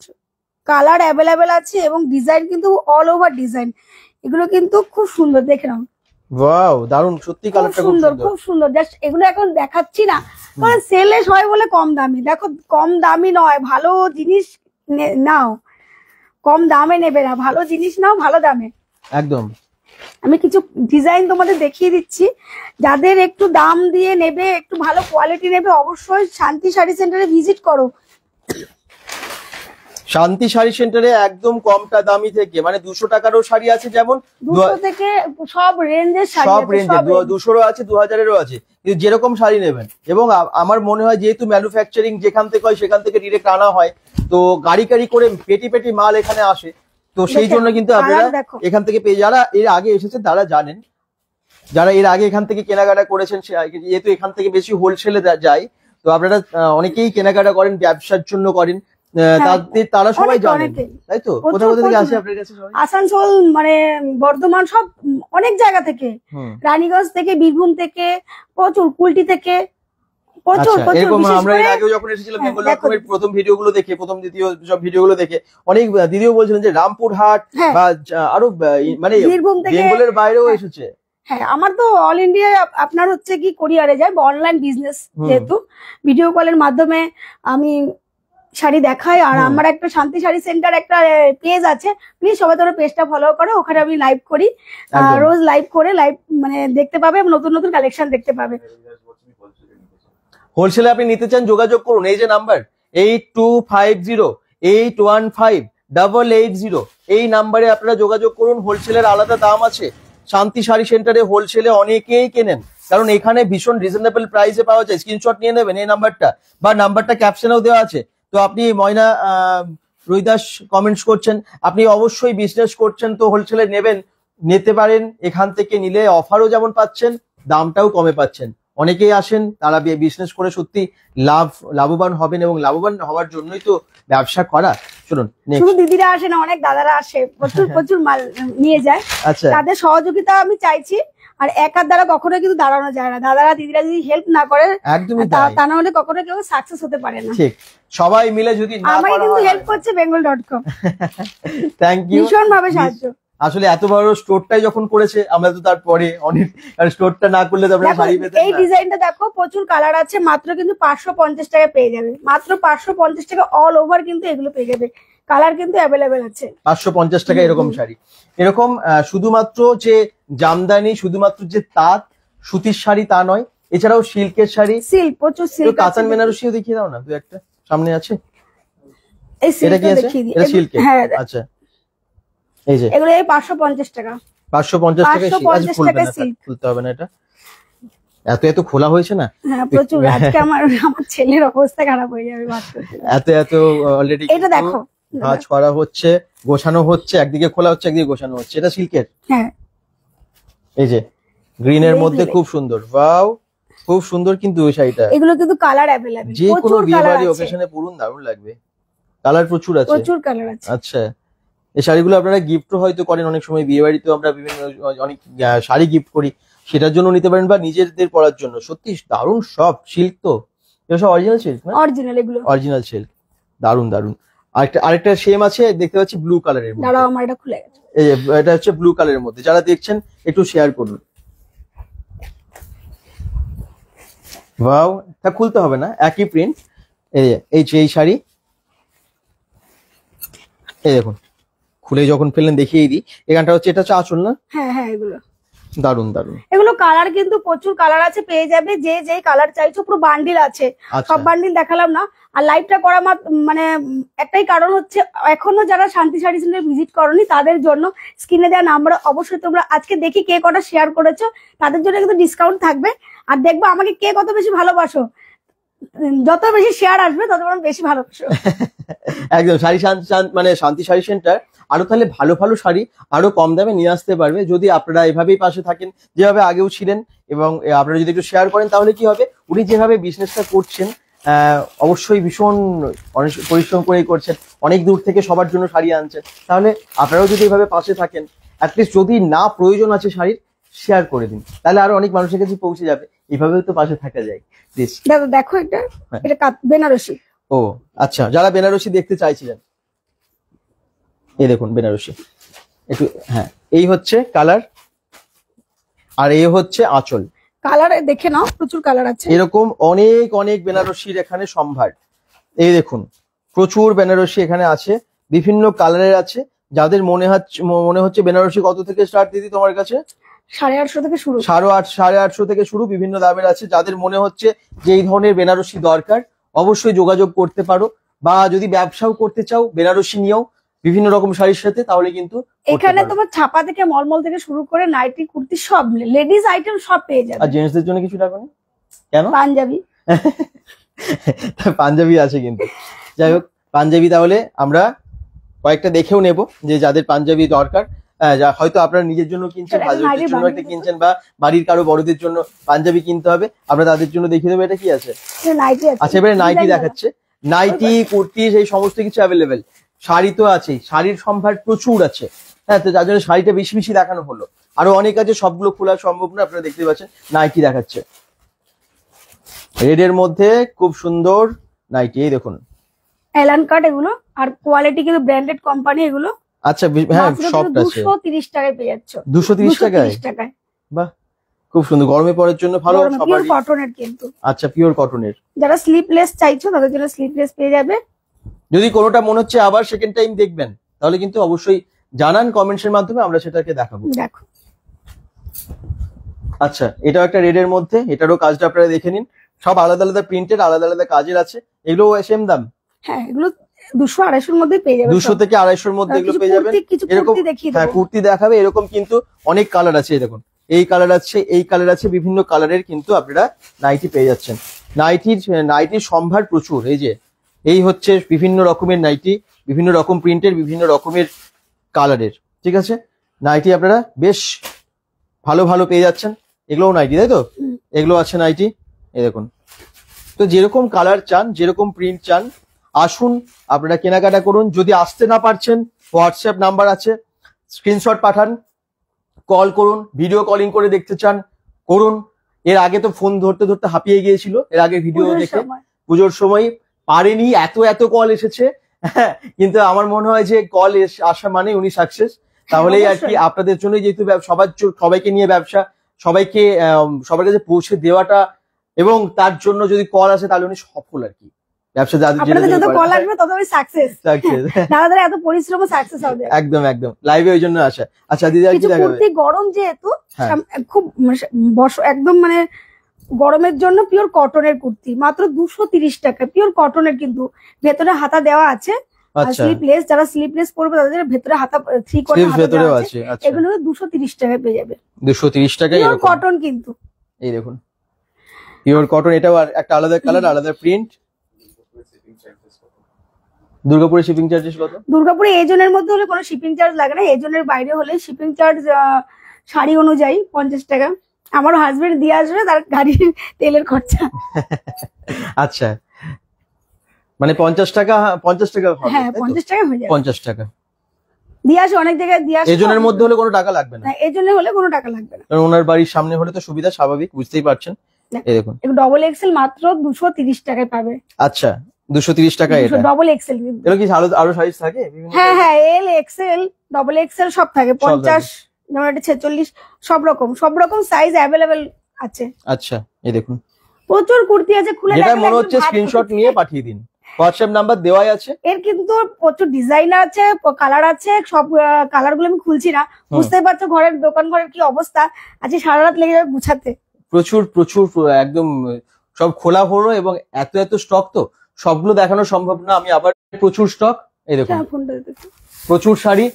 কালার অ্যাভেলেবেল আছে এবং ডিজাইন কিন্তু অল ওভার ডিজাইন। এগুলো কিন্তু খুব সুন্দর, দেখে নাও। ওয়াও, দারুন, সত্যি কালারটা খুব সুন্দর। জাস্ট এগুলো এখন দেখাচ্ছি না, কারণ সেলে সবাই বলে কম দামি। দেখো, কম দামি নয়, ভালো জিনিস নাও, কম দামে নেবে না, ভালো জিনিস নাও ভালো দামে। একদম। আমি কিছু ডিজাইন তোমাদের দেখিয়ে দিচ্ছি, যাদের একটু দাম দিয়ে নেবে, একটু ভালো কোয়ালিটি নেবে, অবশ্যই শান্তি শাড়ি সেন্টারে ভিজিট করো। শান্তি শাড়ি সেন্টারে একদম কমটা দামি থেকে মানে 200 টাকারও শাড়ি আছে, যেমন 200 থেকে সব রেঞ্জের শাড়ি সব আছে, রেঞ্জে 200রও আছে 2000এরও আছে, কিন্তু যেরকম শাড়ি নেবেন। এবং আমার মনে হয় যেহেতু ম্যানুফ্যাকচারিং যেখান থেকে হয় সেখান থেকে ডিরেক্ট আনা হয়, তো গাড়ি গাড়ি করে পেটি পেটি মাল এখানে আসে, তো সেই জন্য কিন্তু আপনারা এখান থেকে পেয়ে, যারা এর আগে এসেছেন তারা জানেন, যারা এর আগে এখান থেকে কেনাকাটা করেছেন, যেহেতু এখান থেকে বেশি হোলসেলে যায়, তো আপনারা অনেকেই কেনাকাটা করেন, ব্যবসার জন্য করেন, তারা সবাই জানেন, তাই তো? কোথা কোথা থেকে আসে আপনার কাছে সবাই? আসানসোল, মানে বর্ধমান, সব অনেক জায়গা থেকে, রানীগঞ্জ থেকে, বীরভূম থেকে, প্রচুর, কুলটি থেকে, প্রচুর প্রচুর। এরকম আমরা এর আগেও যখন এসেছিলাম বেঙ্গল.com-এর প্রথম ভিডিওগুলো দেখে, প্রথম দ্বিতীয় সব ভিডিওগুলো দেখে অনেক দিদিও বলছিলেন যে রামপুরহাট বা আরো মানে বেঙ্গলের বাইরেও এসেছে। হ্যাঁ, আমার তো অল ইন্ডিয়া আপনার হচ্ছে কি কোরিয়ারে যায়, অনলাইন বিজনেস, যেহেতু ভিডিও কলের মাধ্যমে আমি শাড়ি দেখাই। আর আমার একটা শান্তি শাড়ি সেন্টার একটা পেজ আছে, প্লিজ সবাই তোমরা পেজটা ফলো করো, ওখানে আমি লাইভ করি, রোজ লাইভ করে মানে দেখতে পাবে, নতুন নতুন কালেকশন দেখতে পাবে। হোলসেলে আপনি নিতে চান, যোগাযোগ করুন, এই যে নাম্বার 8250815880, এই নাম্বারে আপনারা যোগাযোগ করুন। হোলসেলের আলাদা দাম আছে, শান্তি শাড়ি সেন্টারে হোলসেলে অনেকেই কেনেন, কারণ এখানে ভীষণ রিজনেবল প্রাইসে পাওয়া যায়। স্ক্রিনশট নিয়ে নেবেন এই নাম্বারটা, বা নাম্বারটা ক্যাপশনেও দেওয়া আছে। তো আপনি ময়না রুইদাস কমেন্টস করছেন, আপনি অবশ্যই বিজনেস করছেন, তো হোলসেলে নিতে পারেন। এখান থেকে নিলে অফারও যেমন পাচ্ছেন, দামটাও কমে পাচ্ছেন। অনেকেই আসেন, তারা বিজনেস করে সত্যি লাভবান হবেন, এবং লাভবান হওয়ার জন্যই তো ব্যবসা করা। শুনুন, শুধু দিদিরা আসে না, অনেক দাদারা আসে, প্রচুর প্রচুর মাল নিয়ে যায়। আচ্ছা, তাদের সহযোগিতা আমি চাইছি, আর একার দ্বারা কখনো কিন্তু দাঁড়ানো যায় না। দাদারা দিদিরা যদি হেল্প না করে, একদমই তা না হলে কখনো কেউ সাকসেস হতে পারে না। ঠিক, সবাই মিলে যদি না আমায় কিন্তু হেল্প করছে bengal.com, থ্যাংক ইউ, ভীষণ ভাবে সাহায্য। আসলে এত বড় স্টোরটাই যখন করেছে, আমরা তো তারপরে অনেক, স্টোরটা না করলে তো আমরা শাড়ি পেতাম না। এই ডিজাইনটা দেখো, প্রচুর কালার আছে, মাত্র কিন্তু 550 টাকা পেয়ে যাবে, মাত্র 550 টাকা, অল ওভার কিন্তু এগুলো পেয়ে যাবে, কালার কিন্তু অ্যাভেলেবেল আছে। 550 টাকা এরকম শাড়ি, এরকম শুধুমাত্র যে জামদানি, শুধুমাত্র যে তাঁত সুতির শাড়ি তা নয়, এছাড়াও সিল্কের শাড়ি, সিল্ক, প্রচুর সিল্ক, কাতান বেনারসিও দেখিয়ে দাও না, দু একটা সামনে আছে। এই সিল্কটা দেখিয়ে দিই, এটা সিল্কের, হ্যাঁ আচ্ছা, এই যে এগুলো 550 টাকা, 550 টাকা সিল্ক, খুলতে হবে না এটা, এত খোলা হয়েছে না। হ্যাঁ, প্রচুর। আজকে আমার ছেলের অবস্থা খারাপ হয়ে যাবে, এত অলরেডি। এটা দেখো, কাজ করা হচ্ছে, গোছানো হচ্ছে, একদিকে খোলা হচ্ছে, একদিকে গোছানো হচ্ছে। এটা সিল্কের, হ্যাঁ, এই যে গ্রিনের মধ্যে খুব সুন্দর, ওয়াও, খুব সুন্দর। কিন্তু ওই শাড়িটা, এগুলো কিন্তু কালার অ্যাভেলেবল, যে কোনো বিয়ে বাড়ি অকেশনে পরুন, দারুণ লাগবে। কালার প্রচুর আছে, প্রচুর কালার আছে। আচ্ছা, এই শাড়িগুলো আপনারা গিফটও হয়তো করেন, অনেক সময় বিয়ে বাড়িতেও আমরা বিভিন্ন অনেক শাড়ি গিফট করি, সেটার জন্য নিতে পারেন, বা নিজেদের পরার জন্য। সত্যি দারুণ, সব সিল্ক, তো এগুলো সব অরিজিনাল সিল্ক না? অরিজিনাল, এগুলো অরিজিনাল সিল্ক, দারুণ দারুণ। আরেকটা সেম আছে, দেখতে পাচ্ছি ব্লু কালারের মধ্যে। দাঁড়াও, আমার এটা খুলে গেছে। এই এটা হচ্ছে ব্লু কালারের মধ্যে, যারা দেখছেন একটু শেয়ার করুন। ওয়াও, তা খুলতে হবে না, একই প্রিন্ট। এই শাড়ি, এই দেখুন, খুলে যখন ফেললেন দেখিয়ে দিই। এখানটা হচ্ছে, এটা হচ্ছে আঁচল না? হ্যাঁ হ্যাঁ, এগুলো দারুণ দারুণ। এগুলো কালার কিন্তু প্রচুর কালার আছে, পেয়ে যাবে, যে কালার চাইছো, পুরো বান্ডিল আছে। সব বান্ডিল দেখালাম না। আর লাইভটা করা মানে একটাই কারণ হচ্ছে, এখনো যারা শান্তি শাড়ি সেন্টার ভিজিট করনি, তাদের জন্য স্ক্রিনে দেওয়া নাম্বার অবশ্যই তোমরা আজকে দেখি কে কটা শেয়ার করেছো, তাদের জন্য কিন্তু ডিসকাউন্ট থাকবে। আর দেখবো আমাকে কে কত বেশি ভালোবাসো, যত বেশি শেয়ার আসবে তত বেশি ভালোবাসো। একদম, মানে শান্তি শাড়ি সেন্টার আরো তাহলে ভালো ভালো শাড়ি আরো কম দামে নিয়ে আসতে পারবে, যদি আপনারা এভাবেই পাশে থাকেন, যেভাবে আগেও ছিলেন। এবং আপনারা যদি একটু শেয়ার করেন, তাহলে কি হবে, উনি যেভাবে বিজনেসটা করছেন, অবশ্যই ভীষণ অনেক পরিশ্রম করেই করছেন, অনেক দূর থেকে সবার জন্য শাড়ি আনছেন। তাহলে আপনারাও যদি এভাবে পাশে থাকেন, অ্যাটলিস্ট যদি না প্রয়োজন আছে শাড়ির, শেয়ার করে দিন, তাহলে আরো অনেক মানুষের কাছে পৌঁছে যাবে। এইভাবেও তো পাশে থাকা যায়। দাদা দেখো, এটা বেনারসি। ও আচ্ছা, যারা বেনারসি দেখতে চাইছিলেন, এই দেখুন বেনারসি, একটু, হ্যাঁ, এই হচ্ছে কালার, আর এই হচ্ছে আঁচল। কালার দেখে নাও, প্রচুর কালার আছে। এরকম অনেক অনেক বেনারসির এখানে সম্ভার। এই দেখুন, প্রচুর বেনারসি এখানে আছে, বিভিন্ন কালারের আছে। যাদের মনে হচ্ছে বেনারসি কত থেকে স্টার্ট দিদি তোমার কাছে? 850 থেকে শুরু, 850 থেকে শুরু, বিভিন্ন দামের আছে। যাদের মনে হচ্ছে যে এই ধরনের বেনারসি দরকার, অবশ্যই যোগাযোগ করতে পারো। বা যদি ব্যবসাও করতে চাও বেনারসি নিয়েও বিভিন্ন রকম শাড়ির সাথে, তাহলে কিন্তু এখানে তোমার ছাপা থেকে মলমল থেকে শুরু করে নাইটি কুর্তি সব লেডিস আইটেম সব পেয়ে যাবে। আর জেন্টসদের জন্য কিছু রাখো না কেন? পাঞ্জাবি পাঞ্জাবি আছে কিন্তু। যাই হোক, পাঞ্জাবি তাহলে আমরা কয়েকটা দেখেও নেব, যে যাদের পাঞ্জাবি দরকার, হয়তো আপনারা নিজের জন্য কিনছেন, হাজবেন্ডের জন্য একটা কিনছেন, বা বাড়ির কারো বড়দের জন্য পাঞ্জাবি কিনতে হবে, আমরা তাদের জন্য দেখিয়ে দেবো। এটা কি আছে? আচ্ছা, এবারে নাইটি দেখাচ্ছে। নাইটি, কুর্তি, সেই সমস্ত কিছু অ্যাভেলেবেল। শাড়ি তো আছেই, শাড়ির সম্ভার প্রচুর আছে। হ্যাঁ, তো যার জন্য শাড়িটা বেশি বেশি দেখানো হলো। আরো অনেক আছে, সবগুলো খোলা সম্ভব না। আপনারা দেখতে পাচ্ছেন নাইটি দেখাচ্ছে রেডের মধ্যে, খুব সুন্দর নাইটি। এই দেখুন, এলান কাট এগুলো, আর কোয়ালিটি কিন্তু ব্র্যান্ডেড কোম্পানি এগুলো। আচ্ছা, হ্যাঁ, সফট আছে। 230 টাকায় পেয়ে যাচ্ছ। 230 টাকায়? বাহ, খুব সুন্দর। গরমে পরার জন্য ভালো। পিওর কটনের কিন্তু। আচ্ছা, পিওর কটনের। যারা স্লিপলেস চাইছো তাদের জন্য স্লিপলেস পেয়ে যাবে। যদি কোনোটা মনে হচ্ছে আবার সেকেন্ড টাইম দেখবেন, তাহলে কিন্তু অবশ্যই জানান কমেন্টসের মাধ্যমে, আমরা সেটাকে দেখাবো। দেখো, আচ্ছা, এটাও একটা রেডের মধ্যে, এটারও কাজটা আপনারা দেখে নিন। সব আলাদা আলাদা প্রিন্টের, আলাদা আলাদা কাজের আছে। এগুলো সেম দাম? হ্যাঁ, এগুলো 200-250 মধ্যে পেয়ে যাবেন। 200 থেকে 250 মধ্যে এগুলো পেয়ে যাবেন। এরকম হ্যাঁ, কুর্তি দেখাবে। এরকম কিন্তু অনেক কালার আছে। দেখুন, এই কালার আছে, এই কালার আছে, বিভিন্ন কালারের কিন্তু আপনারা নাইটি পেয়ে যাচ্ছেন। নাইটির সম্ভার প্রচুর। এই হচ্ছে বিভিন্ন রকমের নাইটি, বিভিন্ন রকম প্রিন্টের, বিভিন্ন রকমের কালারের। ঠিক আছে, নাইটি আপনারা বেশ ভালো ভালো পেয়ে যাচ্ছেন। এগুলোও নাইটি, তাই তো? এগুলো আছে নাইটি। এই দেখুন, তো যেরকম কালার চান, যেরকম প্রিন্ট চান, আসুন আপনারা কেনাকাটা করুন। যদি আসতে না পারছেন, হোয়াটসঅ্যাপ নাম্বার আছে, স্ক্রিনশট পাঠান, কল করুন, ভিডিও কলিং করে দেখতে চান করুন। এর আগে তো ফোন ধরতে ধরতে হাঁপিয়ে গিয়েছিল, এর আগে ভিডিও দেখে। পুজোর সময় পারেনি, এত কল এসেছে। কিন্তু আমার মনে হয় যে কল আসা মানে উনি সাকসেস। তাহলেই আর কি, আপনাদের জন্য, যেহেতু সবাইকে নিয়ে ব্যবসা, সবার কাছে পৌঁছে দেওয়াটা, এবং তার জন্য যদি কল আসে তাহলে উনি সফল আর কি। ব্যবসা একদম একদম লাইভে ওই জন্য আসা। আচ্ছা দিদি, আর কি দেখাবে? গরম যেহেতু খুব একদম মানে গরমের জন্য পিওর কটনের কুর্তি, মাত্র 230 টাকা। পিওর কটনের, কিন্তু ভেতরে হাতা দেওয়া আছে। স্লিপলেস, যারা স্লিপলেস পরবে তাদের ভেতরে হাতা 3 কোয়ার্টার ভেতরেও আছে। এগুলো 230 টাকায় পেয়ে যাবে। 230 টাকায় পিওর কটন কিন্তু। এই দেখুন, পিওর কটন। এটাও একটা আলাদা কালার, আলাদা প্রিন্ট। দুর্গাপুরে শিপিং চার্জেস কত? দুর্গাপুরে এই জনের মধ্যে হলে কোনো শিপিং চার্জ লাগে না। এই জনের বাইরে হলে শিপিং চার্জ শাড়ি অনুযায়ী 50 টাকা। আমার হাজবেন্ড দিয়ে আসবে, তার গাড়ির তেলের খরচা। আচ্ছা, মানে 50 টাকা? 50 টাকা? হ্যাঁ, 50 টাকা হয়ে যাবে। 50 টাকা দিয়ে আসে, অনেক জায়গায় দিয়ে আসে। এজনের মধ্যে হলে কোনো টাকা লাগবে না? এই জন্য হলে কোনো টাকা লাগবে না, কারণ ওনার বাড়ির সামনে হলে তো সুবিধা, স্বাভাবিক, বুঝতেই পারছেন। এই দেখুন, ডবল এক্সেল মাত্র 230 টাকায় পাবে। আচ্ছা, 230 টাকা। এটা ডবল এক্সেল। এর কি আরো সাইজ থাকে? হ্যাঁ, এল এক্সেল, ডবল এক্সেল সব থাকে। 50, 46, সব রকম সাইজ অ্যাভেলেবেল আছে। আচ্ছা, এই দেখুন, প্রচুর কুর্তি আছে। খুলে যেটা মনে হচ্ছে স্ক্রিনশট নিয়ে পাঠিয়ে দিন, হোয়াটসঅ্যাপ নাম্বার দেওয়াই আছে। এর কিন্তু প্রচুর ডিজাইন আছে, কালার আছে। সব কালার গুলো আমি খুলছি না, বুঝতেই পারছো ঘরের দোকান ঘরের কি অবস্থা। আজকে সারা রাত লেগে যাবে গুছাতে। প্রচুর প্রচুর একদম সব খোলা হলো, এবং এত স্টক তো সবগুলো দেখানো সম্ভব না। আমি আবার প্রচুর স্টক। এই দেখুন, প্রচুর শাড়ি।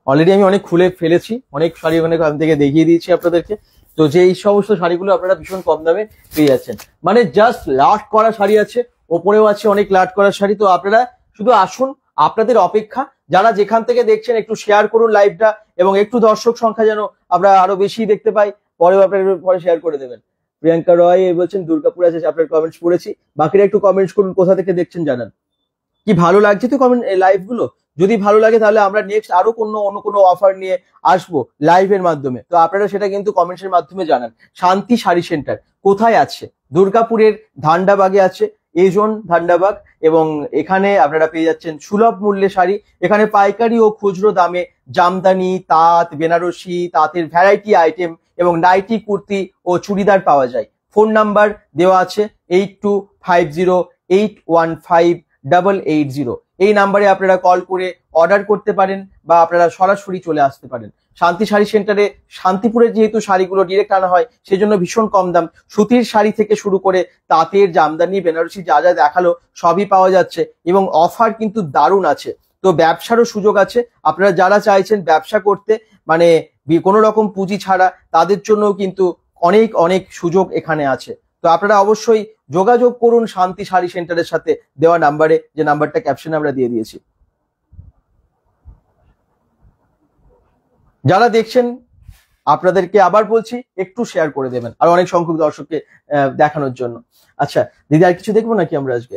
অলরেডি আমি অনেক খুলে ফেলেছি, অনেক শাড়ি অনেক আমি থেকে দেখিয়ে দিয়েছি আপনাদেরকে। তো যে এই সমস্ত শাড়িগুলো আপনারা ভীষণ কম দামে পেয়ে যাচ্ছেন। মানে জাস্ট লাট করা শাড়ি আছে, ওপরেও আছে অনেক লাট করা শাড়ি। তো আপনারা শুধু আসুন, আপনাদের অপেক্ষা। যারা যেখান থেকে দেখছেন একটু শেয়ার করুন লাইভটা, এবং একটু দর্শক সংখ্যা যেন আমরা আরো বেশি দেখতে পাই। পরে শেয়ার করে দেবেন। প্রিয়াঙ্কা রয় বলছেন দুর্গাপুর আছে, আপনার কমেন্টস পড়েছি। বাকিরা একটু কমেন্টস করুন, কোথা থেকে দেখছেন জানান। কি ভালো লাগছে তো কমেন্ট লাইভ গুলো? যদি ভালো লাগে তাহলে আমরা নেক্সট আরো অন্য কোনো অফার নিয়ে আসবো লাইভের মাধ্যমে। তো আপনারা সেটা কিন্তু কমেন্টসের মাধ্যমে জানান। শান্তি শাড়ি সেন্টার কোথায় আছে? দুর্গাপুরের ধান্ডাবাগে আছে, এজন ধান্ডাবাগ। এবং এখানে আপনারা পেয়ে যাচ্ছেন সুলভ মূল্যে শাড়ি। এখানে পাইকারি ও খুচরো দামে জামদানি, তাঁত, বেনারসি, তাঁতের ভ্যারাইটি আইটেম এবং নাইটি, কুর্তি ও চুড়িদার পাওয়া যায়। ফোন নাম্বার দেওয়া আছে 8250815880। এই নাম্বারে আপনারা কল করে অর্ডার করতে পারেন, বা আপনারা সরাসরি চলে আসতে পারেন। শান্তি শাড়ি সেন্টারে শান্তিপুরের যেহেতু শাড়িগুলো ডিরেক্ট আনা হয় সেজন্য ভীষণ কম দাম। সুতির শাড়ি থেকে শুরু করে তাঁতের, জামদানি, বেনারসি যা যা দেখালো সবই পাওয়া যাচ্ছে এবং অফার কিন্তু দারুণ আছে। তো ব্যবসারও সুযোগ আছে। আপনারা যারা চাইছেন ব্যবসা করতে, মানে কোনো রকম পুঁজি ছাড়া, তাদের জন্য কিন্তু অনেক অনেক সুযোগ এখানে আছে। তো আপনারা অবশ্যই যোগাযোগ করুন শান্তি শাড়ি সেন্টারের সাথে দেওয়া নাম্বারে, যে নাম্বারটা ক্যাপশনে আমরা দিয়ে দিয়েছি। যারা দেখছেন আপনাদেরকে আবার বলছি একটু শেয়ার করে দেবেন আর অনেক সংখ্যক দর্শককে দেখানোর জন্য। আচ্ছা দিদি, আর কিছু দেখবো নাকি আমরা আজকে?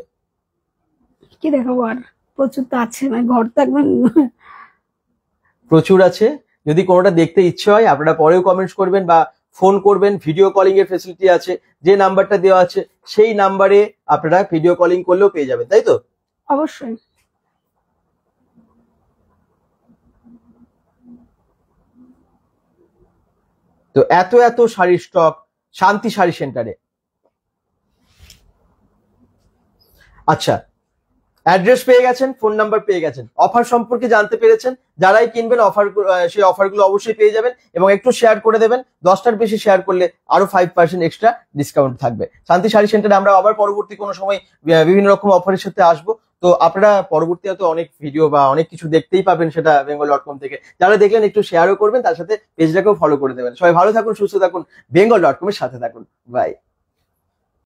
কি দেখাবো আর, প্রচুর তো আছে, মানে ঘর তো একদম প্রচুর আছে। যদি কোনোটা দেখতে ইচ্ছে হয় আপনারা পরেও কমেন্টস করবেন বা ফোন করবেন। ভিডিও কলিং এর ফেসিলিটি আছে, যে নাম্বারটা দেওয়া আছে সেই নাম্বারে আপনারা ভিডিও কলিং করলেও পেয়ে যাবেন, তাই তো? অবশ্যই। তো এত এত শাড়ির স্টক শান্তি শাড়ি সেন্টারে। আচ্ছা, অ্যাড্রেস পেয়ে গেছেন, ফোন নাম্বার পেয়ে গেছেন, অফার সম্পর্কে জানতে পেরেছেন। যারাই কিনবেন অফার, সেই অফারগুলো অবশ্যই পেয়ে যাবেন এবং একটু শেয়ার করে দেবেন। 10টার বেশি শেয়ার করলে আরো 5% এক্সট্রা ডিসকাউন্ট থাকবে। শান্তি শাড়ি সেন্টারে আমরা আবার পরবর্তী কোনো সময় বিভিন্ন রকম অফারের সাথে আসবো। তো আপনারা পরবর্তীতে অনেক ভিডিও বা অনেক কিছু দেখতেই পাবেন সেটা bengal.com থেকে। যারা দেখলেন একটু শেয়ারও করবেন, তার সাথে পেজটাকেও ফলো করে দেবেন। সবাই ভালো থাকুন, সুস্থ থাকুন, bengal.com এর সাথে থাকুন। বাই।